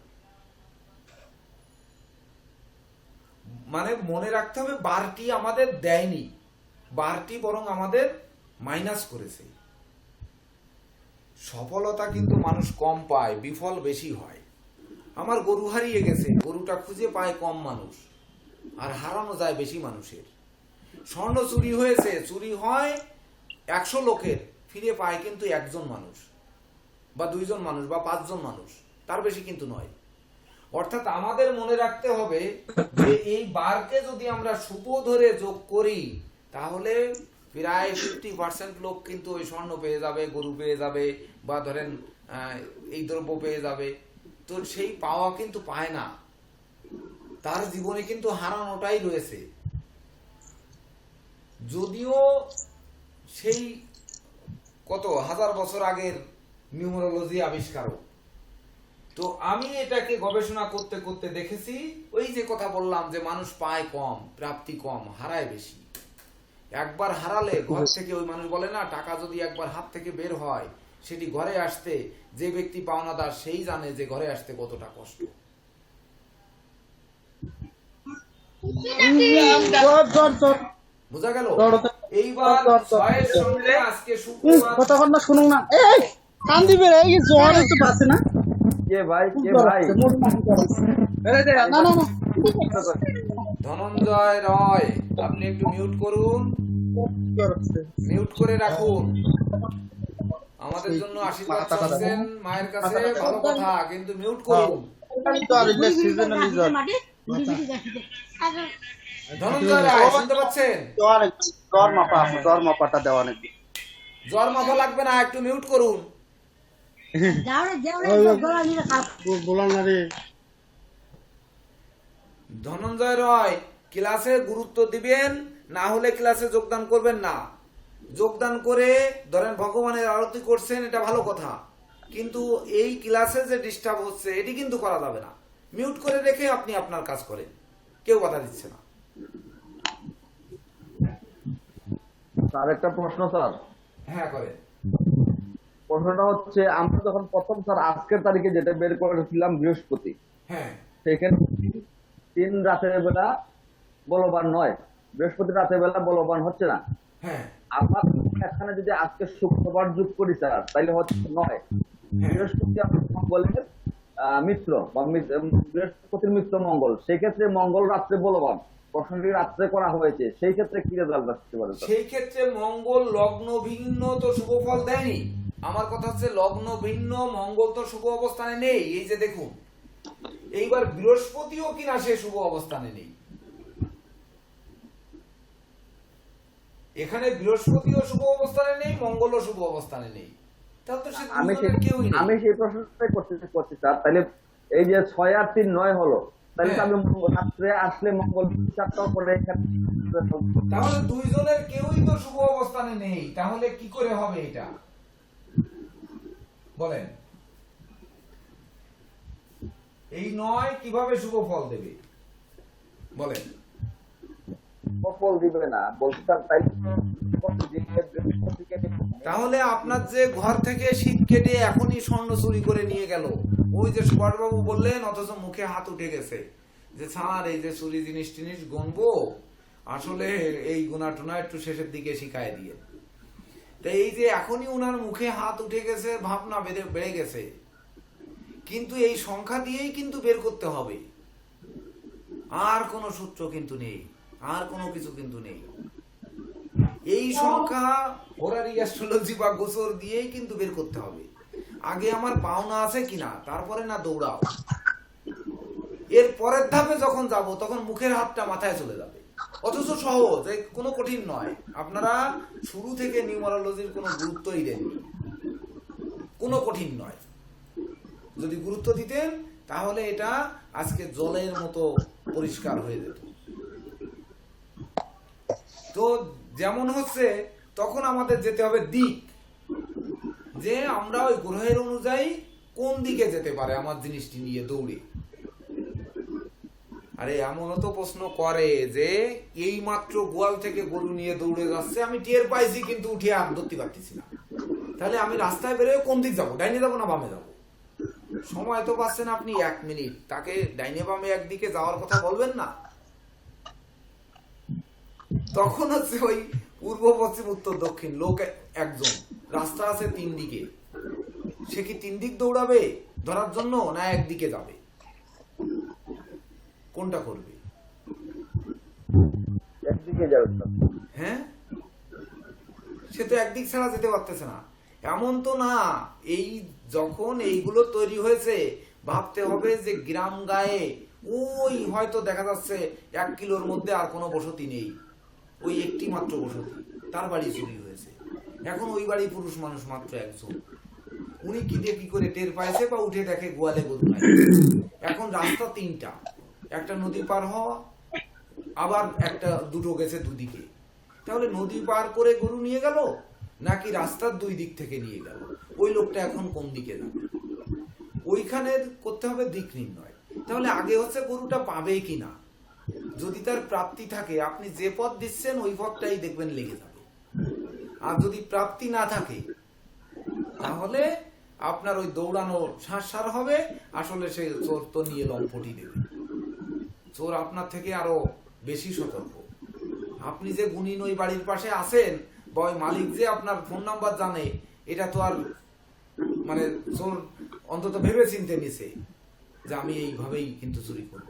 মানে মনে রাখতে হবে বারটি আমাদের দেয়নি, বারটি বরং আমাদের মাইনাস করেছে। সফলতা কিন্তু মানুষ কম পায়, বিফল বেশি হয়। আমার গরু হারিয়ে গেছে, গরুটা খুঁজে পায় কম মানুষ, আর হারানো যায় বেশি মানুষের। স্বর্ণ চুরি হয়েছে, চুরি হয় 100 লোকের, ফিরে পায় কিন্তু 1 জন মানুষ বা 2 জন মানুষ বা 5 জন মানুষ, তার বেশি কিন্তু নয়। অর্থাৎ আমাদের মনে রাখতে হবে যে এই বারকে যদি আমরা শুভ ধরে যোগ করি, তাহলে প্রায় 50% লোক কিন্তু ওই স্বর্ণ পেয়ে যাবে, গরু পেয়ে যাবে, বা ধরেন এই দ্রব্য পেয়ে যাবে। তো সেই পাওয়া কিন্তু পায় না, তার জীবনে কিন্তু হারানোটাই রয়েছে। যদিও সেই কত হাজার বছর আগের নিউমেরোলজি আবিষ্কারক, তো আমি এটাকে গবেষণা করতে করতে দেখেছি, ওই যে কথা বললাম যে মানুষ পায় কম, প্রাপ্তি কম, হারায় বেশি। একবার হারালে ঘর থেকে, ওই মানুষ বলে না, টাকা যদি একবার হাত থেকে বের হয়, সেটি ঘরে আসতে যে ব্যক্তি পাওনাদার সেই জানে যে ঘরে আসতে কতটা কষ্ট। বোঝা গেল? এইবার 6 এর সঙ্গে আজকে শুক্রবার, কতক্ষণ না শুনুন না, এই কান দিবে রে, এই জ্বর একটু পাচ্ছে না। কে ভাই কে ভাই? না না না, ধনঞ্জয় রয়, আপনি একটু মিউট করুন, মিউট করে রাখুন। আমাদের জন্য আশীর্বাদ চাচ্ছেন মায়ের কাছে, ভালো কথা, কিন্তু মিউট করুন। ধনঞ্জয় রায় শুনতে পাচ্ছেন? জ্বর মাপাটা দেওয়া নাকি? জ্বর মাফা লাগবে না, একটু মিউট করুন। ধনঞ্জয় রয়, ক্লাসে গুরুত্ব দিবেন, না হলে ক্লাসে যোগদান করবেন না। যোগদান করে ধরেন ভগবানের আরতি করছেন, এটা ভালো কথা, কিন্তু এই ক্লাসে যে ডিস্টার্ব হচ্ছে এটি কিন্তু করা যাবে না। মিউট করে রেখে আপনি আপনার কাজ করেন, কেউ বাধা দিচ্ছে না। স্যার একটা প্রশ্ন স্যার। হ্যাঁ করেন। প্রশ্নটা হচ্ছে আমরা যখন প্রথম স্যার আজকের তারিখে যেটা বের করেছিলাম বৃহস্পতি, হ্যাঁ সেখানে 3 রাতের বেলা বলবান নয়, বৃহস্পতি রাতের বেলা বলবান হচ্ছে না। হ্যাঁ আবার এখানে যদি আজকে শুক্রবার যোগ করি স্যার, তাহলে হচ্ছে 9। বৃহস্পতি আমরা মঙ্গলের মিত্র বা বৃহস্পতির মিত্র মঙ্গল, সেই ক্ষেত্রে মঙ্গল রাত্রে বলবান, প্রশ্নটি রাত্রে করা হয়েছে, সেই ক্ষেত্রে কি রেজাল্ট আসতে পারে স্যার? সেই ক্ষেত্রে মঙ্গল লগ্ন ভিন্ন তো শুভ ফল দেয়নি। আমার কথা হচ্ছে লগ্ন ভিন্ন, মঙ্গল তো শুভ অবস্থানে নেই। এই যে দেখুন, এইবার বৃহস্পতিও কিনা সে শুভ অবস্থানে নেই। এখানে বৃহস্পতিও শুভ অবস্থানে নেই, মঙ্গলও শুভ অবস্থানে নেই। তাহলে তো সে দুজনের কেউই নেই। আমি সেই প্রশ্নটাই করছি স্যার। তাহলে এই যে 6 আর 3 9 হলো, তাহলে তো আমি রাত্রে আসলে মঙ্গল 4টা করে এখানে, তাহলে দুইজনের কেউই তো শুভ অবস্থানে নেই। তাহলে কি করে হবে এটা বলেন? এই 9 কিভাবে শুভ ফল দেবে বলেন? ফল দিবে না বলতে স্যার। তাহলে আপনার যে ঘর থেকে শীত কেটে এখনই স্বর্ণ চুরি করে নিয়ে গেল, ওই যে সুভাষবাবু বললেন, অথচ মুখে হাত উঠে গেছে যে স্যার এই যে চুরি জিনিস টিনিস গুনবো, আসলে এই গুনা টুনা একটু শেষের দিকে শিখায় দিয়ে। তো এই যে এখনই উনার মুখে হাত উঠে গেছে, ভাবনা বেড়ে গেছে, কিন্তু এই সংখ্যা দিয়েই কিন্তু বের করতে হবে। আর কোনো সূত্র কিন্তু নেই, আর কোনো কিছু কিন্তু নেই। এই সংখ্যা হোরারি অ্যাস্ট্রোলজি বা গোচর দিয়েই কিন্তু বের করতে হবে। আগে আমার পাওনা আছে কিনা, তারপরে না দৌড়াও। এর পরের ধাপে যখন যাব, তখন মুখের হাতটা মাথায় চলে যাবে। অথচ সহজ, কোনো কঠিন নয়। আপনারা শুরু থেকে নিউমারোলজির কোনো গুরুত্বই দেননি, কোনো কঠিন নয়। যদি গুরুত্ব দিতেন তাহলে এটা আজকে জলের মতো পরিষ্কার হয়ে যেত। তো যেমন হচ্ছে, তখন আমাদের যেতে হবে দিক, যে আমরা ওই গ্রহের অনুযায়ী কোন দিকে যেতে পারে আমার জিনিসটি নিয়ে দৌড়ে। আরে এমনও তো প্রশ্ন করে যে এই মাত্র গোয়াল থেকে গরু নিয়ে দৌড়ে যাচ্ছে, আমি টের পাইছি কিন্তু উঠে আর ধরতে পারতেছি না। তাহলে আমি রাস্তায় বেরোয় কোন দিক যাবো, ডাইনে যাবো না বামে যাবো? সময় তো পাচ্ছেন আপনি 1 মিনিট, তাকে ডাইনে বামে একদিকে যাওয়ার কথা বলবেন না। তখন হচ্ছে ওই পূর্ব পশ্চিম উত্তর দক্ষিণ লোক একজন, রাস্তা আছে 3 দিকে, সে কি 3 দিক দৌড়াবে ধরার জন্য, না একদিকে যাবে? কোনটা করবে? একদিকে যাবে স্যার। হ্যাঁ, সে তো একদিক ছাড়া যেতে পারতেছে না। এমন তো না, এই যখন এইগুলো তৈরি হয়েছে, ভাবতে হবে যে গ্রাম গায়ে ওই হয়তো দেখা যাচ্ছে 1 কিলোর মধ্যে আর কোনো বসতি নেই, ওই একটি মাত্র বসতি, তার বাড়ি চুরি হয়েছে। এখন ওই বাড়ি পুরুষ মানুষ মাত্র একজন, উনি কি দিয়ে কি করে টের পাইছে, বা উঠে দেখে গোয়ালে গরু নাই। এখন রাস্তা 3টা, একটা নদী পার হওয়া, আবার একটা দুটো গেছে দুদিকে। তাহলে নদী পার করে গরু নিয়ে গেল, নাকি রাস্তার 2 দিক থেকে নিয়ে গেল? ওই লোকটা এখন কোন দিকে যাবে? ওইখানে করতে হবে দিক নির্ণয়। তাহলে আগে হচ্ছে গরুটা পাবে কিনা। যদি তার প্রাপ্তি থাকে, আপনি যে পথ দিচ্ছেন ওই পথটাই দেখবেন লেগে যাবে। আর যদি প্রাপ্তি না থাকে, তাহলে আপনার ওই দৌড়ানো সার হবে। আসলে সে চোর তো নিয়ে লম্পটি দেবে, চোর আপনার থেকে আরো বেশি সতর্ক। আপনি যে গুণিন ওই বাড়ির পাশে আছেন, বা ওই মালিক যে আপনার ফোন নাম্বার জানে, এটা তো আর মানে চোর অন্তত ভেবে চিনতে নিছে যে আমি এইভাবেই কিন্তু চুরি করব।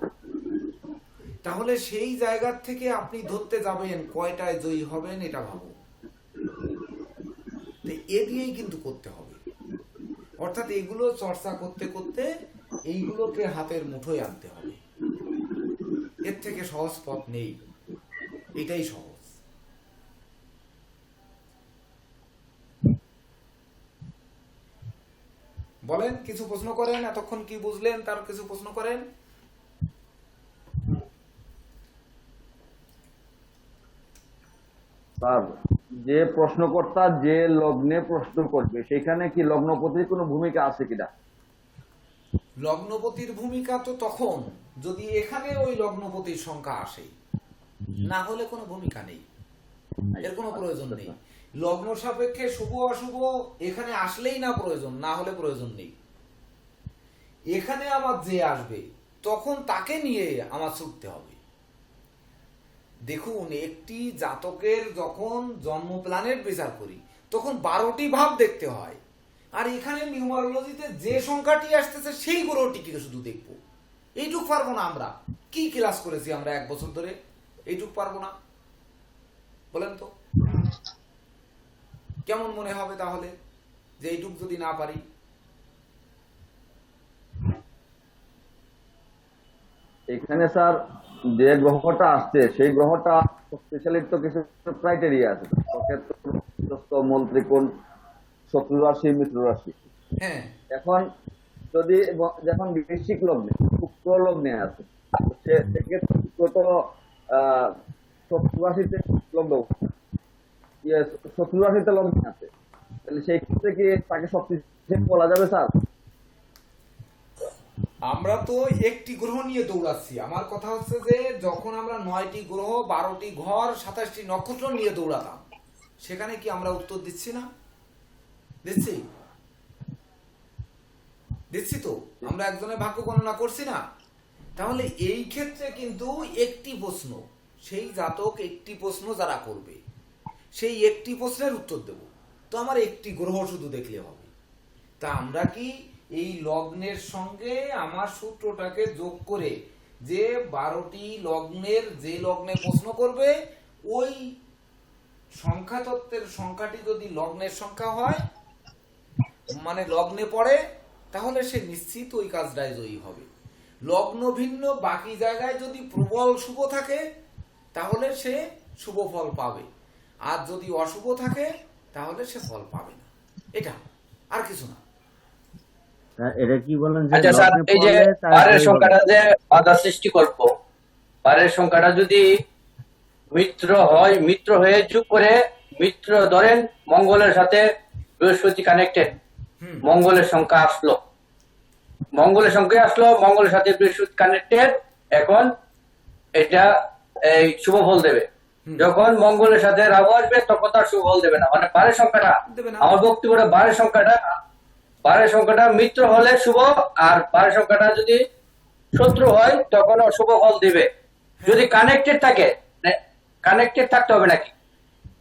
তাহলে সেই জায়গার থেকে আপনি ধরতে যাবেন কয়টায় জয়ী হবেন, এটা ভাবুন। এ দিয়েই কিন্তু করতে হবে। অর্থাৎ এইগুলো চর্চা করতে করতে এইগুলোকে হাতের মুঠোয় আনতে হবে। এর থেকে সহজ পথ নেই, এটাই সহজ। বলেন, কিছু প্রশ্ন করেন। এতক্ষণ কি বুঝলেন তার কিছু প্রশ্ন করেন। স্যার, যে প্রশ্নকর্তা যে লগ্নে প্রশ্ন করবে, সেখানে কি লগ্নপতির কোনো ভূমিকা আছে কিনা? লগ্নপতির ভূমিকা তো তখন যদি এখানে ওই লগ্নপতির সংখ্যা আসে, না হলে কোনো ভূমিকা নেই। এর কোনো প্রয়োজন নেই। লগ্ন সাপেক্ষে শুভ অশুভ এখানে আসলেই না প্রয়োজন, না হলে প্রয়োজন নেই। এখানে আমার যে আসবে তখন তাকে নিয়ে আমার ছুটতে হবে। দেখুন, একটি জাতকের যখন জন্ম প্ল্যানেট বিচার করি তখন 12টি ভাব দেখতে হয়, আর এখানে নিউমারোলজিতে যে সংখ্যাটি আসতেছে সেই গ্রহটিকে শুধু দেখবো। এইটুক পারবো না? আমরা কি ক্লাস করেছি আমরা 1 বছর ধরে? এইটুক পারবো না? বলেন তো কেমন মনে হবে তাহলে যে এইটুক যদি না পারি? এখানে স্যার যে গ্রহটা আসছে সেই গ্রহটা স্পেশালি তো কিছু ক্রাইটেরিয়া আছে। মূল ত্রিকোণ, শত্রু রাশি, মিত্র রাশি। হ্যাঁ, এখন যদি যখন বৃশ্চিক লগ্নে, শুক্র লগ্নে আছে, সেক্ষেত্রে শুক্র তো শত্রু রাশিতে লগ্ন, শত্রু রাশিতে লগ্নে আছে, তাহলে সেই ক্ষেত্রে কি তাকে সবকিছু বলা যাবে স্যার? আমরা তো একটি গ্রহ নিয়ে দৌড়াচ্ছি। আমার কথা হচ্ছে যে যখন আমরা 9টি গ্রহ, 12টি ঘর, 27টি নক্ষত্র নিয়ে দৌড়াতাম, সেখানে কি আমরা উত্তর দিচ্ছি না? দিচ্ছি তো। আমরা একজনের ভাগ্য গণনা করছি না? তাহলে এই ক্ষেত্রে কিন্তু একটি প্রশ্ন, সেই জাতক একটি প্রশ্ন যারা করবে সেই একটি প্রশ্নের উত্তর দেব। তো আমার একটি গ্রহ শুধু দেখলে হবে? তা আমরা কি এই লগ্নের সঙ্গে আমার সূত্রটাকে যোগ করে যে 12টি লগ্নের যে লগ্নে প্রশ্ন করবে ওই সংখ্যা তত্ত্বের সংখ্যাটি যদি লগ্নের সংখ্যা হয়, মানে লগ্নে পড়ে, তাহলে সে নিশ্চিত ওই কাজটাই জয়ী হবে। লগ্ন ভিন্ন বাকি জায়গায় যদি প্রবল শুভ থাকে তাহলে সে শুভ ফল পাবে, আর যদি অশুভ থাকে তাহলে সে ফল পাবে না। এটা আর কিছু না। এটা কি বলেন যে আচ্ছা স্যার, লগ্নে এই যে পড়লে তার বারের জয় সংখ্যাটা হবে। যে বাধা সৃষ্টি করবো, বারের সংখ্যাটা যদি মিত্র হয়, মিত্র হয়ে যোগ করে, মিত্র ধরেন মঙ্গলের সাথে বৃহস্পতি কানেক্টেড, মঙ্গলের সংখ্যা আসলো, মঙ্গলের সংখ্যা আসলো, মঙ্গলের সাথে বৃহস্পতি কানেক্টেড, এখন এটা এই শুভ ফল দেবে। যখন মঙ্গলের সাথে রাহু আসবে তখন তার শুভ ফল দেবে না। মানে বারের সংখ্যাটা, দেবে না। আমার বক্তব্যটা বারের সংখ্যাটা মিত্র হলে শুভ, আর বারের সংখ্যাটা যদি শত্রু হয় তখন অশুভ ফল দিবে। যদি কানেক্টেড থাকে, কানেক্টেড থাকতে হবে নাকি?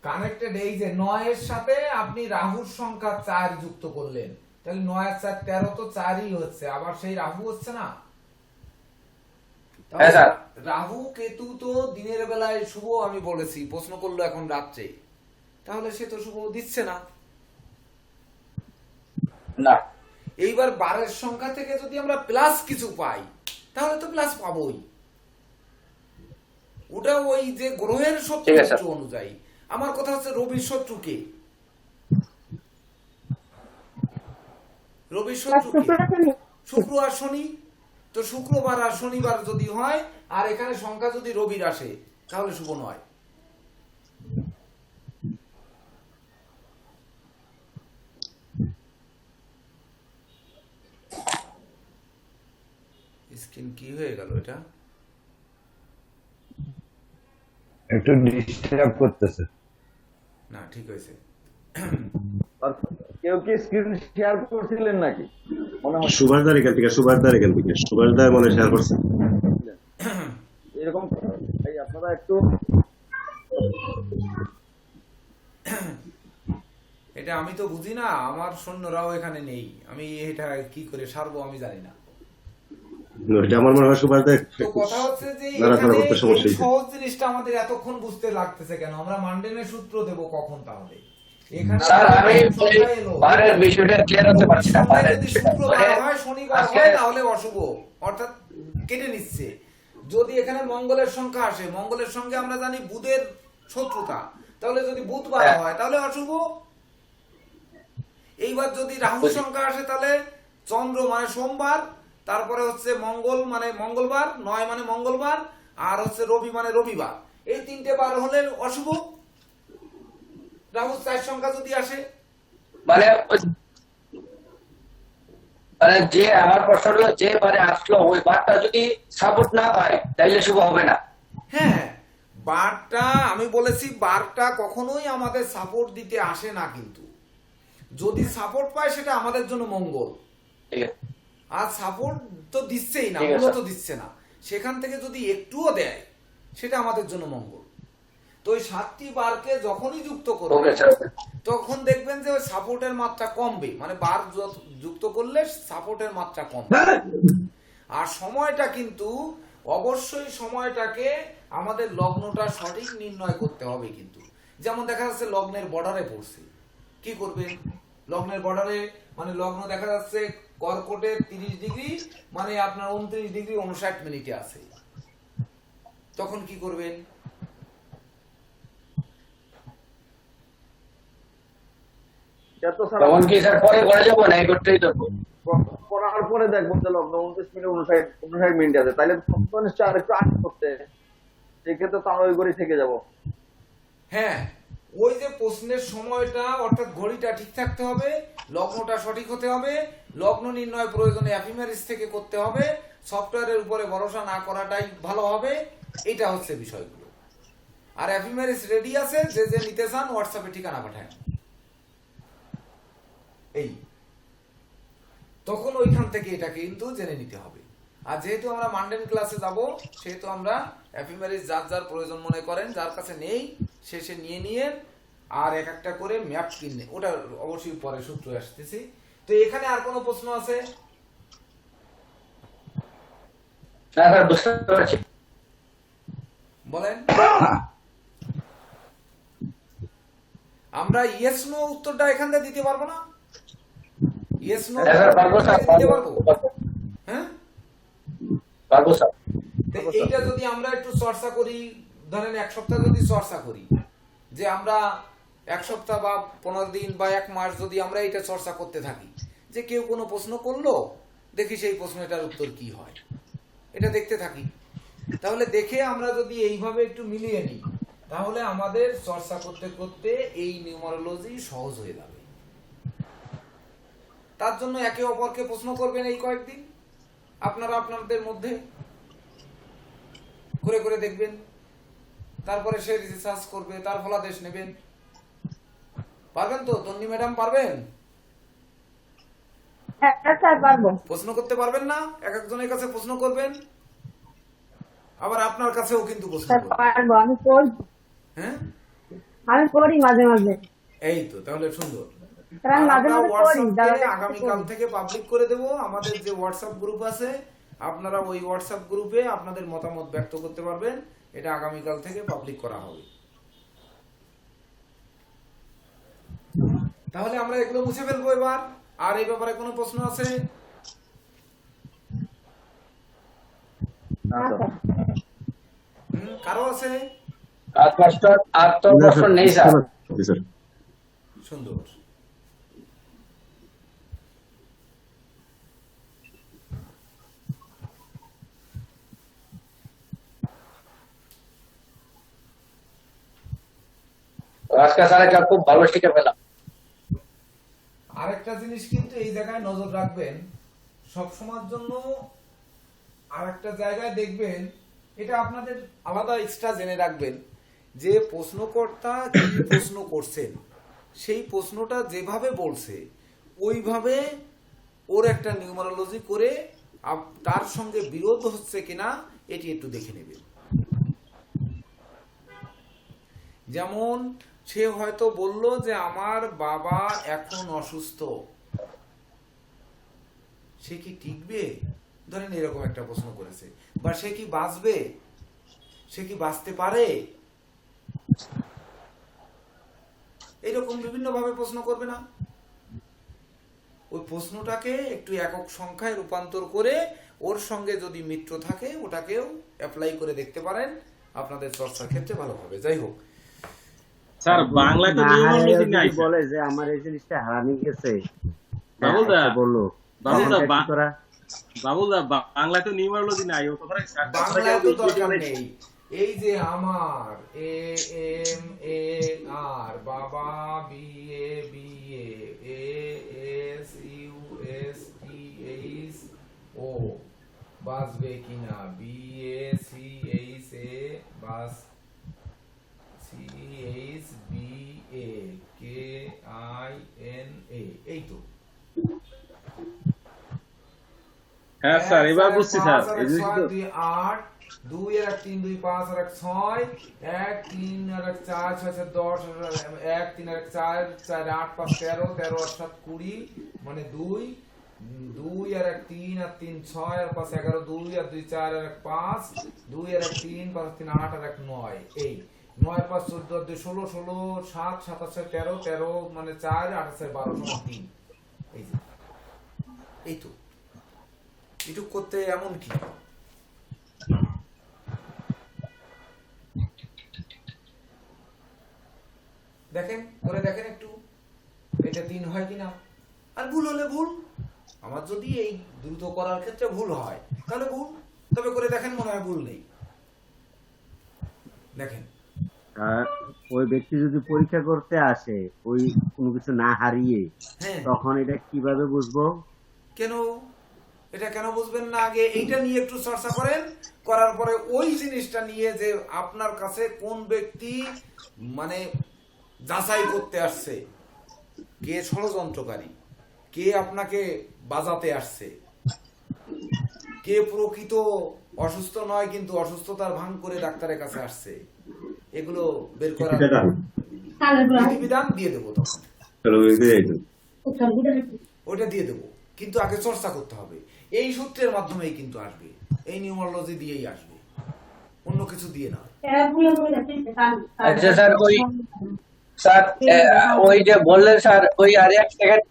কানেক্টেড, এই যে 9 এর সাথে আপনি রাহুর সংখ্যা 4 যুক্ত করলেন, তাহলে 9 আর 4 13, তো 4ই হচ্ছে, আবার সেই রাহু হচ্ছে না? হ্যাঁ স্যার। রাহু কেতু তো দিনের বেলায় শুভ আমি বলেছি, প্রশ্ন করলো এখন রাত্রে, তাহলে সে তো শুভ দিচ্ছে না। না, এইবার বারের সংখ্যা থেকে যদি আমরা প্লাস কিছু পাই তাহলে তো প্লাস পাবোই। ওটা ওই যে গ্রহের শত্রু ঠিক আছে। অনুযায়ী। আমার কথা হচ্ছে রবির শত্রুকে, রবির শত্রুকে শুক্র আর শনি। তো শুক্রবার আর শনিবার যদি হয় আর এখানে সংখ্যা যদি রবির আসে তাহলে শুভ নয়। স্ক্রিন কি হয়ে গেল? এটা একটু ডিস্টার্ব করতেছে। না, ঠিক হয়েছে। আর কেউ কি স্ক্রিন শেয়ার করছিলেন নাকি? মনে হয় সুভাষদার এখান থেকে সুভাষদার মনে শেয়ার করছে। এরকম এই আপনারা একটু এটা আমি তো বুঝি না, আমার সৈন্যরাও এখানে নেই, আমি এটা কি করে সারবো আমি জানি না। এটা আমার মনে হয় সুভাষদার তো কথা হচ্ছে যে নাড়াচাড়া এখানে করতে সমস্যা এই হয়েছে। সহজ জিনিসটা আমাদের এতক্ষণ বুঝতে লাগতেছে কেন? আমরা মান্ডেনের সূত্র দেব কখন তাহলে? এখানে স্যার আমি সংখ্যা এলো। বারের বিষয়টা ক্লিয়ার হতে পারছি না। সংখ্যায় বারের যদি বিষয়টা শুক্রবার মানে হয়, শনিবার আজকে হয়, তাহলে অশুভ, অর্থাৎ কেটে নিচ্ছে। যদি এখানে মঙ্গলের সংখ্যা আসে, মঙ্গলের সঙ্গে আমরা জানি বুধের শত্রুতা, তাহলে যদি বুধবার হ্যাঁ। হয় তাহলে অশুভ। এইবার যদি রাহু সংখ্যা আসে তাহলে চন্দ্র মানে সোমবার, তারপরে হচ্ছে মঙ্গল মানে মঙ্গলবার, 9 মানে মঙ্গলবার, আর হচ্ছে রবি মানে রবিবার। এই 3টে বার হলে অশুভ। রাহু 4 সংখ্যা যদি আসে, মানে মানে যে আমার প্রশ্ন হলো যে বারে আসলো ওই বারটা যদি সাপোর্ট না পায় তাইলে শুভ হবে না। হ্যাঁ, বারটা আমি বলেছি বারটা কখনোই আমাদের সাপোর্ট দিতে আসে না, কিন্তু যদি সাপোর্ট পায় সেটা আমাদের জন্য মঙ্গল। ঠিক আছে, আর সাপোর্ট তো দিচ্ছেই না, ঠিক আছে। মূলত দিচ্ছে না, সেখান থেকে যদি একটুও দেয় সেটা আমাদের জন্য মঙ্গল। তো ওই 7টি বারকে যখনই যুক্ত করবে ওকে স্যার। তখন দেখবেন যে ওই সাপোর্টের মাত্রা কমবে, মানে বার যুক্ত করলে সাপোর্টের মাত্রা কমবে। আর সময়টা কিন্তু অবশ্যই সময়টাকে আমাদের লগ্নটা সঠিক নির্ণয় করতে হবে। কিন্তু যেমন দেখা যাচ্ছে লগ্নের বর্ডারে পড়ছে, কি করবেন? লগ্নের বর্ডারে মানে লগ্ন দেখা যাচ্ছে কর্কটে 30 ডিগ্রি, মানে আপনার 29 ডিগ্রি 59 মিনিটে আছে, তখন কি করবেন? এটা তো স্যার তখন কি স্যার পরে করে যাবো না এই করতেই থাকবো? করার পরে দেখবো যে লগ্ন 29 মিনিট 59 মিনিট আছে, তাইলে প্রশ্ন নিশ্চয় আরেকটু আগে করতে, সেক্ষেত্রে তো আমরা ওই ঘড়ি থেকে যাবো। হ্যাঁ, ওই যে প্রশ্নের সময়টা অর্থাৎ ঘড়িটা ঠিক থাকতে হবে, লগ্নটা সঠিক হতে হবে, লগ্ন নির্ণয় প্রয়োজনে অ্যাফিমেরিস থেকে করতে হবে, সফটওয়্যারের উপরে ভরসা না করাটাই ভালো হবে। এটা হচ্ছে বিষয়গুলো। আর অ্যাফিমেরিস রেডি আছে, যে যে নিতে চান হোয়াটসঅ্যাপে ঠিকানা পাঠায়, এই তখন ওইখান থেকে এটা কিন্তু জেনে নিতে হবে। আর যেহেতু আমরা মানডেন ক্লাসে যাব, সেহেতু আমরা অ্যাফিমেরিস যার যার প্রয়োজন মনে করেন, যার কাছে নেই সে নিয়ে নিয়ে আর এক একটা করে ম্যাপ কিনে, ওটা অবশ্যই পরে সূত্র আসতেছি। তো এখানে আর কোনো প্রশ্ন আছে? না স্যার, বুঝতে পারছি। বলেন। আমরা ইয়েস নো উত্তরটা এখান থেকে দিতে পারবো না? ইয়েস নো হ্যাঁ স্যার, পারবো স্যার, দিতে পারবো? পারবো। হ্যাঁ, পারবো স্যার। তো এইটা যদি আমরা একটু চর্চা করি, ধরেন 1 সপ্তাহ যদি চর্চা করি, যে আমরা 1 সপ্তাহ বা 15 দিন বা 1 মাস যদি আমরা এটা চর্চা করতে থাকি, যে কেউ কোনো প্রশ্ন করলো, দেখি সেই প্রশ্নটার উত্তর কি হয়, এটা দেখতে থাকি, তাহলে দেখে আমরা যদি এইভাবে একটু মিলিয়ে নিই, তাহলে আমাদের চর্চা করতে করতে এই নিউমারোলজি সহজ হয়ে যাবে। তার জন্য একে অপরকে প্রশ্ন করবেন এই কয়েকদিন, আপনারা আপনাদের মধ্যে করে করে দেখবেন, তারপরে সে রিসার্চ করবে, তার ফলাদেশ নেবেন। পারবেন তো? তন্নি ম্যাডাম পারবেন? হ্যাঁ স্যার পারবো। প্রশ্ন করতে পারবেন না? এক একজনের কাছে প্রশ্ন করবেন, আবার আপনার কাছেও কিন্তু প্রশ্ন স্যার করবেন। পারবো, আমি করি, হ্যাঁ, আমি করি মাঝে মাঝে। এই তো, তাহলে সুন্দর। স্যার আমি মাঝে আমরা মাঝে করি, হোয়াটসঅ্যাপে দাদা আগামীকাল থেকে পাবলিক করে দেব আমাদের যে হোয়াটসঅ্যাপ গ্রুপ আছে, আপনারা ওই হোয়াটসঅ্যাপ গ্রুপে আপনাদের মতামত ব্যক্ত করতে পারবেন। এটা আগামীকাল থেকে পাবলিক করা হবে। তাহলে আমরা এগুলো মুছে ফেলবো এবার। আর এই ব্যাপারে কোনো প্রশ্ন আছে? কারো আছে? আর মাস্টার, আর তো প্রশ্ন নেই স্যার। জি স্যার। সুন্দর। আজকে স্যার এটা খুব ভালো শিখে পেলাম। আরেকটা জিনিস কিন্তু এই জায়গায় নজর রাখবেন, সব সময়ের জন্য আরেকটা জায়গায় দেখবেন, এটা আপনাদের আলাদা এক্সট্রা জেনে রাখবেন, যে প্রশ্নকর্তা কি প্রশ্ন করছেন, সেই প্রশ্নটা যেভাবে বলছে ওইভাবে ওর একটা নিউমারোলজি করে তার সঙ্গে বিরোধ হচ্ছে কিনা এটি একটু দেখে নেবেন। যেমন সে হয়তো বলল যে আমার বাবা এখন অসুস্থ, সে কি টিকবে? ধরেন এরকম একটা প্রশ্ন করেছে, বা সে কি বাঁচবে, সে কি বাঁচতে পারে, এইরকম বিভিন্ন ভাবে প্রশ্ন করবে না? ওই প্রশ্নটাকে একটু একক সংখ্যায় রূপান্তর করে ওর সঙ্গে যদি মিত্র থাকে ওটাকেও অ্যাপ্লাই করে দেখতে পারেন, আপনাদের চর্চার ক্ষেত্রে ভালো হবে। যাই হোক, স্যার বাংলায় তো নিউমারোলজি নাই। বলে যে আমার এই জিনিসটা হারানি গেছে, বাবুদা বললো বাবুদা করা বাবুদা বাংলায় তো নিউমারোলজি নাই, ও তো বাংলায় তো দরকার নেই। এই যে আমার এ এম এ আর, বাবা B A B A S U S T H O, বাঁচবে কিনা B A C H A, বাস এই তো হ্যাঁ স্যার এবার বুঝছি স্যার এই জিনিস জিনিস তো 8 2 আর 3 2 5 আর 6 1 3 আর 4 6 7 10 1 3 আর 4 4 8 5 13 13 আর 7 20 মানে 2 2 আর 3 আর 3 6 আর 5 11 2 আর 2 4 আর 5 2 আর 3 5 3 8 আর 9 এই 9 5 14 2 16 16 7 7 13 13 মানে 4 8 12 3 এই যে এই তো এটুক করতে এমন কি দেখেন করে দেখেন একটু এটা 3 হয় কিনা আর ভুল হলে ভুল আমার যদি এই দ্রুত করার ক্ষেত্রে ভুল হয় তাহলে ভুল তবে করে দেখেন মনে হয় ভুল নেই দেখেন আর ওই ব্যক্তি যদি পরীক্ষা করতে আসে ওই কোনো কিছু না হারিয়ে, হ্যাঁ তখন এটা কিভাবে বুঝবো? কেন এটা কেন বুঝবেন না আগে এইটা নিয়ে একটু চর্চা করেন করার পরে ওই জিনিসটা নিয়ে যে আপনার কাছে কোন ব্যক্তি মানে যাচাই করতে আসছে কে ষড়যন্ত্রকারী কে আপনাকে বাজাতে আসছে কে প্রকৃত অসুস্থ নয় কিন্তু অসুস্থতার ভান করে ডাক্তারের কাছে আসছে এগুলো বের করার বিধিবিধান দিয়ে দেবো তখন ওইটা দিয়ে দেবো কিন্তু আগে চর্চা করতে হবে এই সূত্রের মাধ্যমেই কিন্তু আসবে এই নিউমারোলজি দিয়েই আসবে অন্য কিছু দিয়ে না আচ্ছা স্যার স্যার ওই যে বললেন স্যার ওই আর 1 সেকেন্ড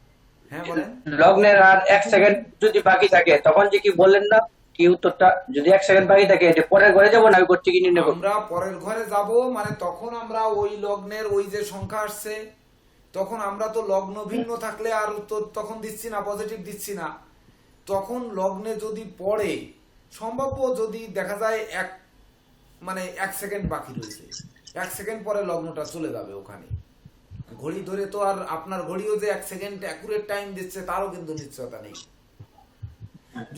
হ্যাঁ বলেন লগ্নের আর 1 সেকেন্ড যদি বাকি থাকে তখন যে কি বললেন না কি উত্তরটা যদি 1 সেকেন্ড বাকি থাকে এটা পরের ঘরে যাবো না ওই করতে কি নিয়ে আমরা পরের ঘরে যাব মানে তখন আমরা ওই লগ্নের ওই যে সংখ্যা আসছে তখন আমরা তো লগ্ন ভিন্ন থাকলে আর উত্তর তখন দিচ্ছি না পজিটিভ দিচ্ছি না তখন লগ্নে যদি পড়ে সম্ভাব্য যদি দেখা যায় মানে 1 সেকেন্ড বাকি রয়েছে 1 সেকেন্ড পরে লগ্নটা চলে যাবে ওখানে ঘড়ি ধরে তো আর আপনার ঘড়িও যে 1 সেকেন্ড অ্যাকুরেট টাইম দিচ্ছে তারও কিন্তু নিশ্চয়তা নেই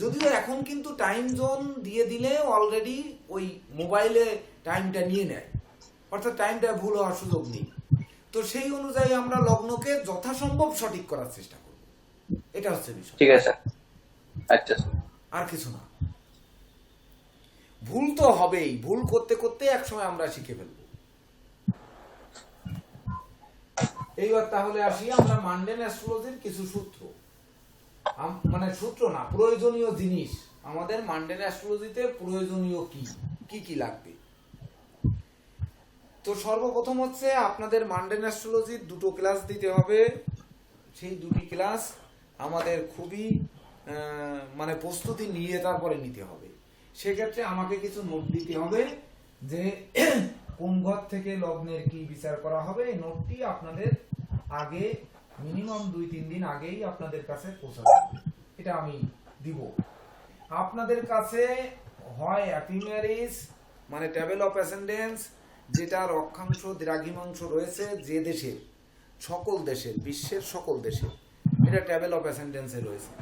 যদিও এখন কিন্তু টাইম জোন দিয়ে দিলে অলরেডি ওই মোবাইলে টাইমটা নিয়ে নেয় অর্থাৎ টাইমটা ভুল হওয়ার সুযোগ নেই তো সেই অনুযায়ী আমরা লগ্নকে যথাসম্ভব সঠিক করার চেষ্টা করব এটা হচ্ছে বিষয় ঠিক আছে আচ্ছা আর কিছু না ভুল তো হবেই ভুল করতে করতে একসময় আমরা শিখে ফেলব এইবার তাহলে আসি আমরা মান্ডেন অ্যাস্ট্রোলজির কিছু সূত্র মানে সূত্র না প্রয়োজনীয় জিনিস আমাদের মান্ডেন অ্যাস্ট্রোলজিতে প্রয়োজনীয় কি কি লাগবে তো সর্বপ্রথম হচ্ছে আপনাদের মান্ডেন অ্যাস্ট্রোলজির 2টো ক্লাস দিতে হবে সেই 2টি ক্লাস আমাদের খুবই মানে প্রস্তুতি নিয়ে তারপরে নিতে হবে সেক্ষেত্রে আমাকে কিছু নোট দিতে হবে যে কোন ঘর থেকে লগ্নের কি বিচার করা হবে এই নোটটি আপনাদের আগে মিনিমাম 2-3 দিন আগেই আপনাদের কাছে পৌঁছে যাবে এটা আমি দিব আপনাদের কাছে হয় অ্যাপিমেরিস মানে টেবিল অফ অ্যাসেন্ডেন্স যেটা রক্ষাংশ দ্রাঘিমাংশ রয়েছে যে দেশের সকল দেশের বিশ্বের সকল দেশের এটা টেবিল অফ অ্যাসেন্ডেন্সে রয়েছে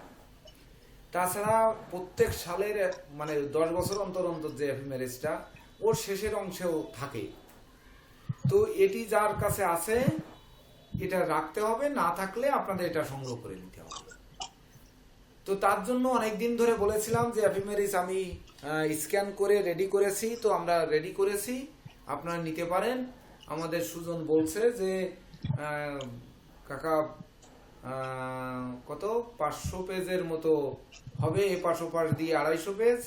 তাছাড়া প্রত্যেক সালের মানে 10 বছর অন্তর অন্তর যে অ্যাপিমেরিসটা ওর শেষের অংশেও থাকে তো এটি যার কাছে আছে এটা রাখতে হবে না থাকলে আপনাদের এটা সংগ্রহ করে নিতে হবে তো তার জন্য অনেকদিন ধরে বলেছিলাম যে অ্যাপিমেরিস আমি স্ক্যান করে রেডি করেছি তো আমরা রেডি করেছি আপনারা নিতে পারেন আমাদের সুজন বলছে যে কাকা কত 500 পেজের মতো হবে এপাশ ওপাশ দিয়ে 250 পেজ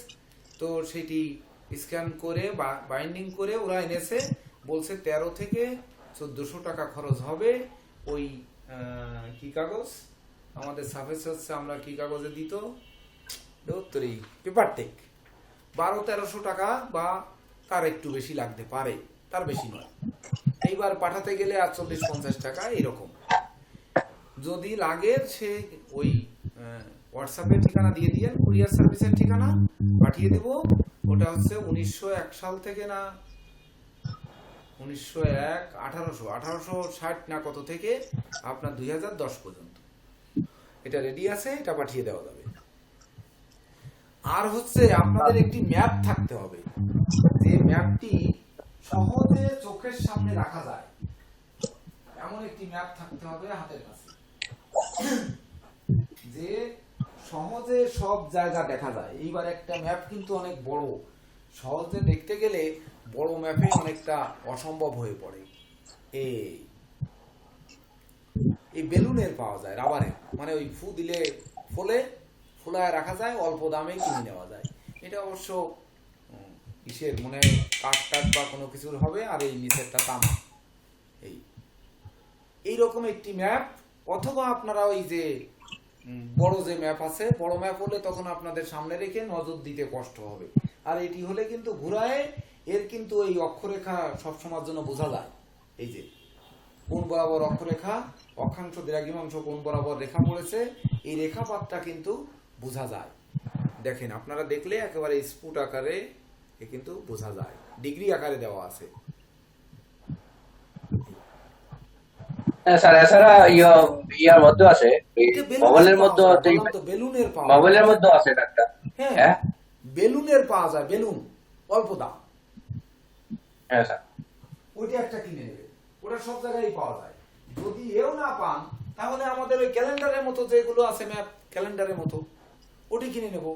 তো সেটি স্ক্যান করে বাইন্ডিং করে ওরা এনেছে বলছে 13 থেকে 1400 টাকা খরচ হবে ওই কি কাগজ আমাদের সাফেস হচ্ছে আমরা কি কাগজে দিত উত্তরেই পেপার টেক 1200-1300 টাকা বা তার একটু বেশি লাগতে পারে তার বেশি নয় এইবার পাঠাতে গেলে 40-50 টাকা এরকম যদি লাগে সে ওই হোয়াটসঅ্যাপে ঠিকানা দিয়ে দিয়েন কুরিয়ার সার্ভিসের ঠিকানা পাঠিয়ে দেব ওটা হচ্ছে 1901 সাল থেকে না 1860 না কত থেকে আপনার 2010 পর্যন্ত এটা রেডি আছে এটা পাঠিয়ে দেওয়া যাবে আর হচ্ছে আপনাদের একটি ম্যাপ থাকতে হবে যে ম্যাপটি সহজে চোখের সামনে রাখা যায় এমন একটি ম্যাপ থাকতে হবে হাতের কাছে যে সহজে সব জায়গা দেখা যায়। এইবার একটা ম্যাপ কিন্তু অনেক বড়, সহজে দেখতে গেলে বড় ম্যাপে অনেকটা অসম্ভব হয়ে পড়ে। এই বেলুনের পাওয়া যায়, রাবারের, মানে ওই ফু দিলে ফুলায় রাখা যায়, অল্প দামে কিনে নেওয়া যায়। এটা অবশ্য কিসের মানে কাঠ বা কোনো কিছুর হবে, আর এই নিচেরটা তামা। এইরকম একটি ম্যাপ, অথবা আপনারা ওই যে বড় যে ম্যাপ আছে, বড় ম্যাপ হলে তখন আপনাদের সামনে রেখে নজর দিতে কষ্ট হবে। আর এটি হলে কিন্তু ঘুরায়, এর কিন্তু এই অক্ষরেখা সবসময়ের জন্য বোঝা যায়। এই যে কোন বরাবর অক্ষরেখা, অক্ষাংশ দ্রাঘিমাংশ কোন বরাবর রেখা পড়েছে, এই রেখাপাতটা কিন্তু বোঝা যায়। দেখেন, আপনারা দেখলে একেবারে স্ফুট আকারে কিন্তু বোঝা যায়, ডিগ্রি আকারে দেওয়া আছে। হ্যাঁ স্যার, এছাড়া ইয়ার মধ্যে আছে, মোবাইলের মধ্যে, বেলুনের পাওয়া, মোবাইলের মধ্যে আছে একটা। হ্যাঁ, বেলুনের পাওয়া যায়, বেলুন অল্প দাম। হ্যাঁ স্যার, ওইটা একটা কিনে নেবে, ওটা সব জায়গায় পাওয়া যায়। যদি এও না পান, তাহলে আমাদের ওই ক্যালেন্ডারের মতো যেগুলো আছে, ম্যাপ ক্যালেন্ডারের মতো, ওটি কিনে নেব,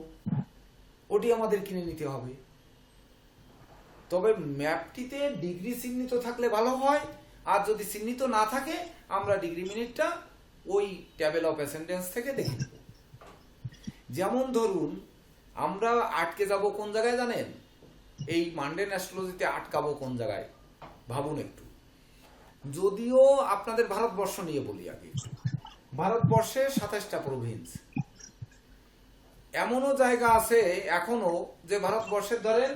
ওটি আমাদের কিনে নিতে হবে। তবে ম্যাপটিতে ডিগ্রি চিহ্নিত থাকলে ভালো হয়, আর যদি চিহ্নিত না থাকে আমরা ডিগ্রি মিনিটটা ওই টেবিল অফ অ্যাসেন্ডেন্স থেকে দেখে নেব। যেমন ধরুন, আমরা আটকে যাব কোন জায়গায় জানেন? এই মান্ডেন অ্যাস্ট্রোলজিতে আটকাবো কোন জায়গায় ভাবুন একটু। যদিও আপনাদের ভারতবর্ষ নিয়ে বলি আগে, ভারতবর্ষে 27টা প্রভিন্স, এমনও জায়গা আছে এখনো যে ভারতবর্ষের ধরেন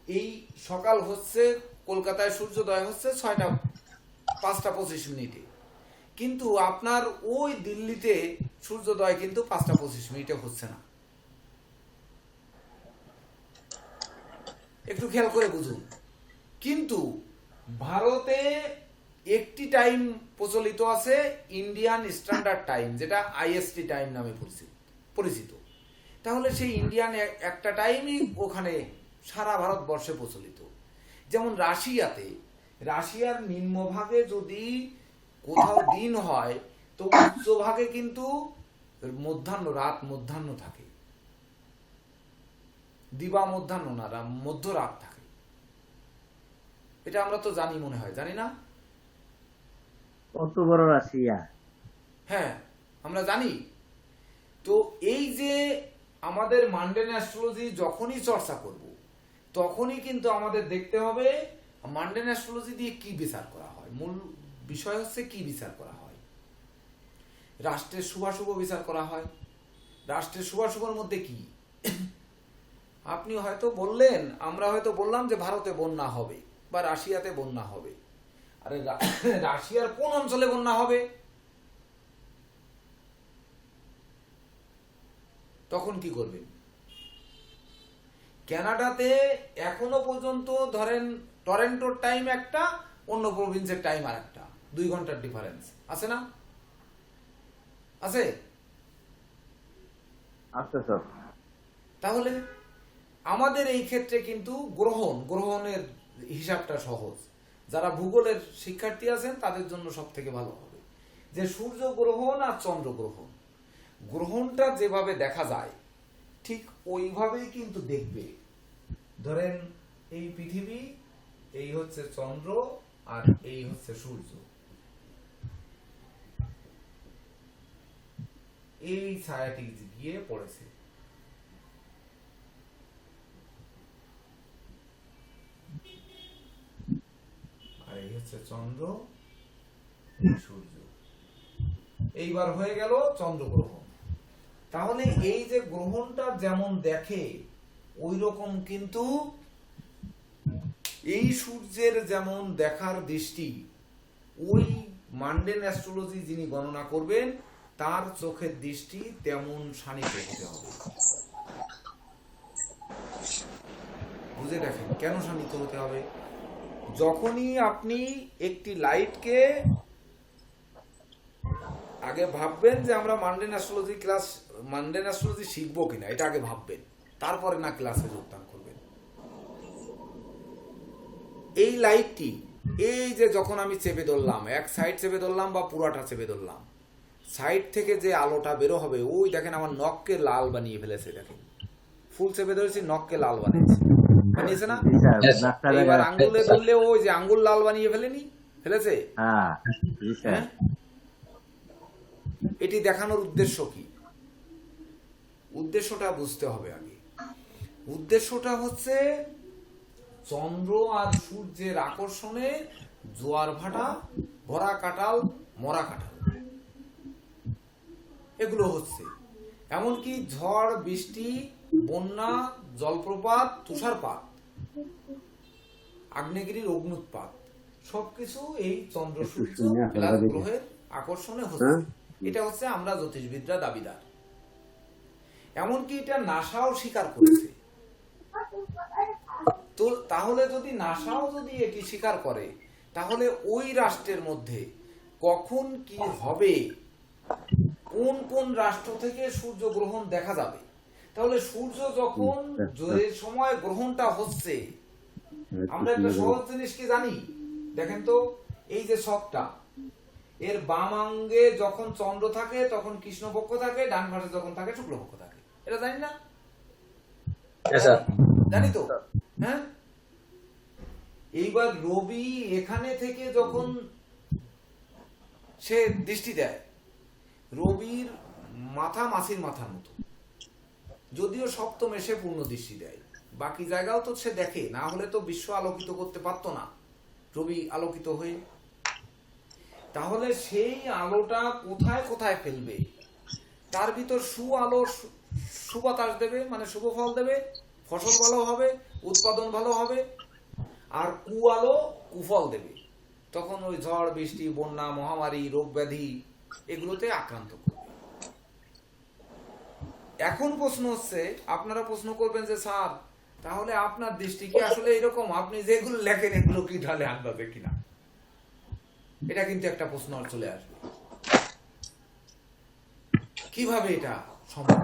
এই সকাল হচ্ছে, কলকাতায় সূর্যোদয় হচ্ছে 5:25, কিন্তু আপনার ওই দিল্লিতে সূর্যোদয় কিন্তু 5:25 হচ্ছে না। একটু খেয়াল করে বুঝুন। কিন্তু ভারতে একটি টাইম প্রচলিত আছে, ইন্ডিয়ান স্ট্যান্ডার্ড টাইম, যেটা আইএসটি টাইম নামে পরিচিত। তাহলে সেই ইন্ডিয়ান একটা টাইমই ওখানে সারা ভারতবর্ষে প্রচলিত। যেমন রাশিয়ার নিম্নভাগে যদি কোথাও দিন হয়, তো উচ্চভাগে কিন্তু রাত মধ্যাহ্ন থাকে, দিবা মধ্যাহ্ন না, মধ্যরাত থাকে। এটা আমরা তো জানি, মনে হয় জানি না? কত বড় রাশিয়া! হ্যাঁ, আমরা জানি। তো এই যে আমাদের মান্ডেন অ্যাস্ট্রোলজি যখনই চর্চা করব, তখনই কিন্তু আমাদের দেখতে হবে মান্ডেন অ্যাস্ট্রোলজি দিয়ে কি বিচার করা হয়। মূল বিষয় হচ্ছে কি বিচার করা হয়। রাষ্ট্রের শুভাশুভ বিচার করা হয়। রাষ্ট্রের শুভাশুভর মধ্যে কি? আপনি হয়তো বললেন, আমরা হয়তো বললাম যে ভারতে বন্যা হবে বা রাশিয়াতে বন্যা হবে। আরে রাশিয়ার কোন অঞ্চলে বন্যা হবে? তখন কি করবেন? কানাডাতে এখনো পর্যন্ত ধরেন টরেন্টোর টাইম একটা, অন্য প্রভিন্সের টাইম আর একটা, 2 ঘন্টার ডিফারেন্স আছে না? আছে? আচ্ছা স্যার। তাহলে আমাদের এই ক্ষেত্রে কিন্তু গ্রহণের হিসাবটা সহজ। যারা ভূগোলের শিক্ষার্থী আছেন তাদের জন্য সব থেকে ভালো হবে যে সূর্য গ্রহণ আর চন্দ্র গ্রহণ, গ্রহণটা যেভাবে দেখা যায় ঠিক ওইভাবেই কিন্তু দেখবে। ধরেন এই পৃথিবী, এই হচ্ছে চন্দ্র, আর এই হচ্ছে সূর্য, এই ছায়াটি গিয়ে পড়েছে। আর এই হচ্ছে চন্দ্র, সূর্য, এইবার হয়ে গেল চন্দ্রগ্রহণ। তাহলে এই যে গ্রহণটা যেমন দেখে ওই রকম কিন্তু এই সূর্যের যেমন দেখার দৃষ্টি, ওই মান্ডেন অ্যাস্ট্রোলজি যিনি গণনা করবেন তার চোখের দৃষ্টি তেমন শানিত হতে হবে। বুঝে দেখেন কেন শানিত হতে হবে? যখনই আপনি একটি লাইটকে আগে ভাববেন যে আমরা মান্ডেন অ্যাস্ট্রোলজি শিখবো কিনা, এটা আগে ভাববেন, তারপরে না ক্লাসে যোগদান করবেন। এই লাইটটি, এই যে যখন আমি চেপে ধরলাম, এক সাইড চেপে ধরলাম বা পুরাটা চেপে ধরলাম, সাইড থেকে যে আলোটা বেরো হবে, ওই দেখেন আমার নখকে লাল বানিয়ে ফেলেছে, দেখেন ফুল চেপে ধরেছি, নখকে লাল বানিয়েছে না? জি স্যার, Yes. ডাক্তার এইবার আঙ্গুলে ধরলে ওই যে আঙ্গুল লাল বানিয়ে ফেলেছে। হ্যাঁ জি স্যার। হ্যাঁ? এটি দেখানোর উদ্দেশ্য কি? উদ্দেশ্যটা বুঝতে হবে আগে। উদ্দেশ্যটা হচ্ছে চন্দ্র আর সূর্যের আকর্ষণে জোয়ার ভাটা, ভরা কাঁঠাল, মরা কাঁঠাল, এগুলো হচ্ছে। এমনকি ঝড়, বৃষ্টি, বন্যা, জলপ্রপাত, তুষারপাত, আগ্নেয়গিরির অগ্নুৎপাত, সবকিছু এই চন্দ্র সূর্য প্লাস গ্রহের আকর্ষণে হচ্ছে। এটা হচ্ছে আমরা জ্যোতিষবিদরা দাবিদার। এমনকি এটা নাসাও স্বীকার করেছে। তো তাহলে যদি নাসাও যদি এটি স্বীকার করে, তাহলে ওই রাষ্ট্রের মধ্যে কখন কি হবে, কোন কোন রাষ্ট্র থেকে সূর্য গ্রহণ দেখা যাবে, তাহলে সূর্য যখন যে সময় গ্রহণটা হচ্ছে, আমরা একটা সহজ জিনিস কি জানি, দেখেন তো, এই যে ছকটা, এর বাম অঙ্গে যখন চন্দ্র থাকে তখন কৃষ্ণপক্ষ থাকে, ডান পাশে যখন থাকে শুক্লপক্ষ থাকে, এটা জানি না? জানি তো, হ্যাঁ। এইবার রবি এখানে থেকে যখন সে দৃষ্টি দেয়, রবির মাথা মাছির মাথার মতো, যদিও সপ্তম এসে পূর্ণ দৃষ্টি দেয়, বাকি জায়গাও তো সে দেখে, না হলে তো বিশ্ব আলোকিত করতে পারতো না রবি আলোকিত হয়ে। তাহলে সেই আলোটা কোথায় কোথায় ফেলবে, তার ভিতর আলো সুবাতাস দেবে, মানে শুভ ফল দেবে, ফসল ভালো হবে, উৎপাদন ভালো হবে, আর আলো কুফল দেবে, তখন ওই ঝড়, বৃষ্টি, বন্যা, মহামারী, রোগ ব্যাধি এগুলোতে আক্রান্ত করবে। এখন প্রশ্ন হচ্ছে, আপনারা প্রশ্ন করবেন যে স্যার, তাহলে আপনার দৃষ্টি কি আসলে এরকম, আপনি যেগুলো লেখেন এগুলো কি ঢালে আন্দাজে কিনা? এটা কিন্তু একটা প্রশ্ন চলে আসবে, কিভাবে এটা সম্ভব?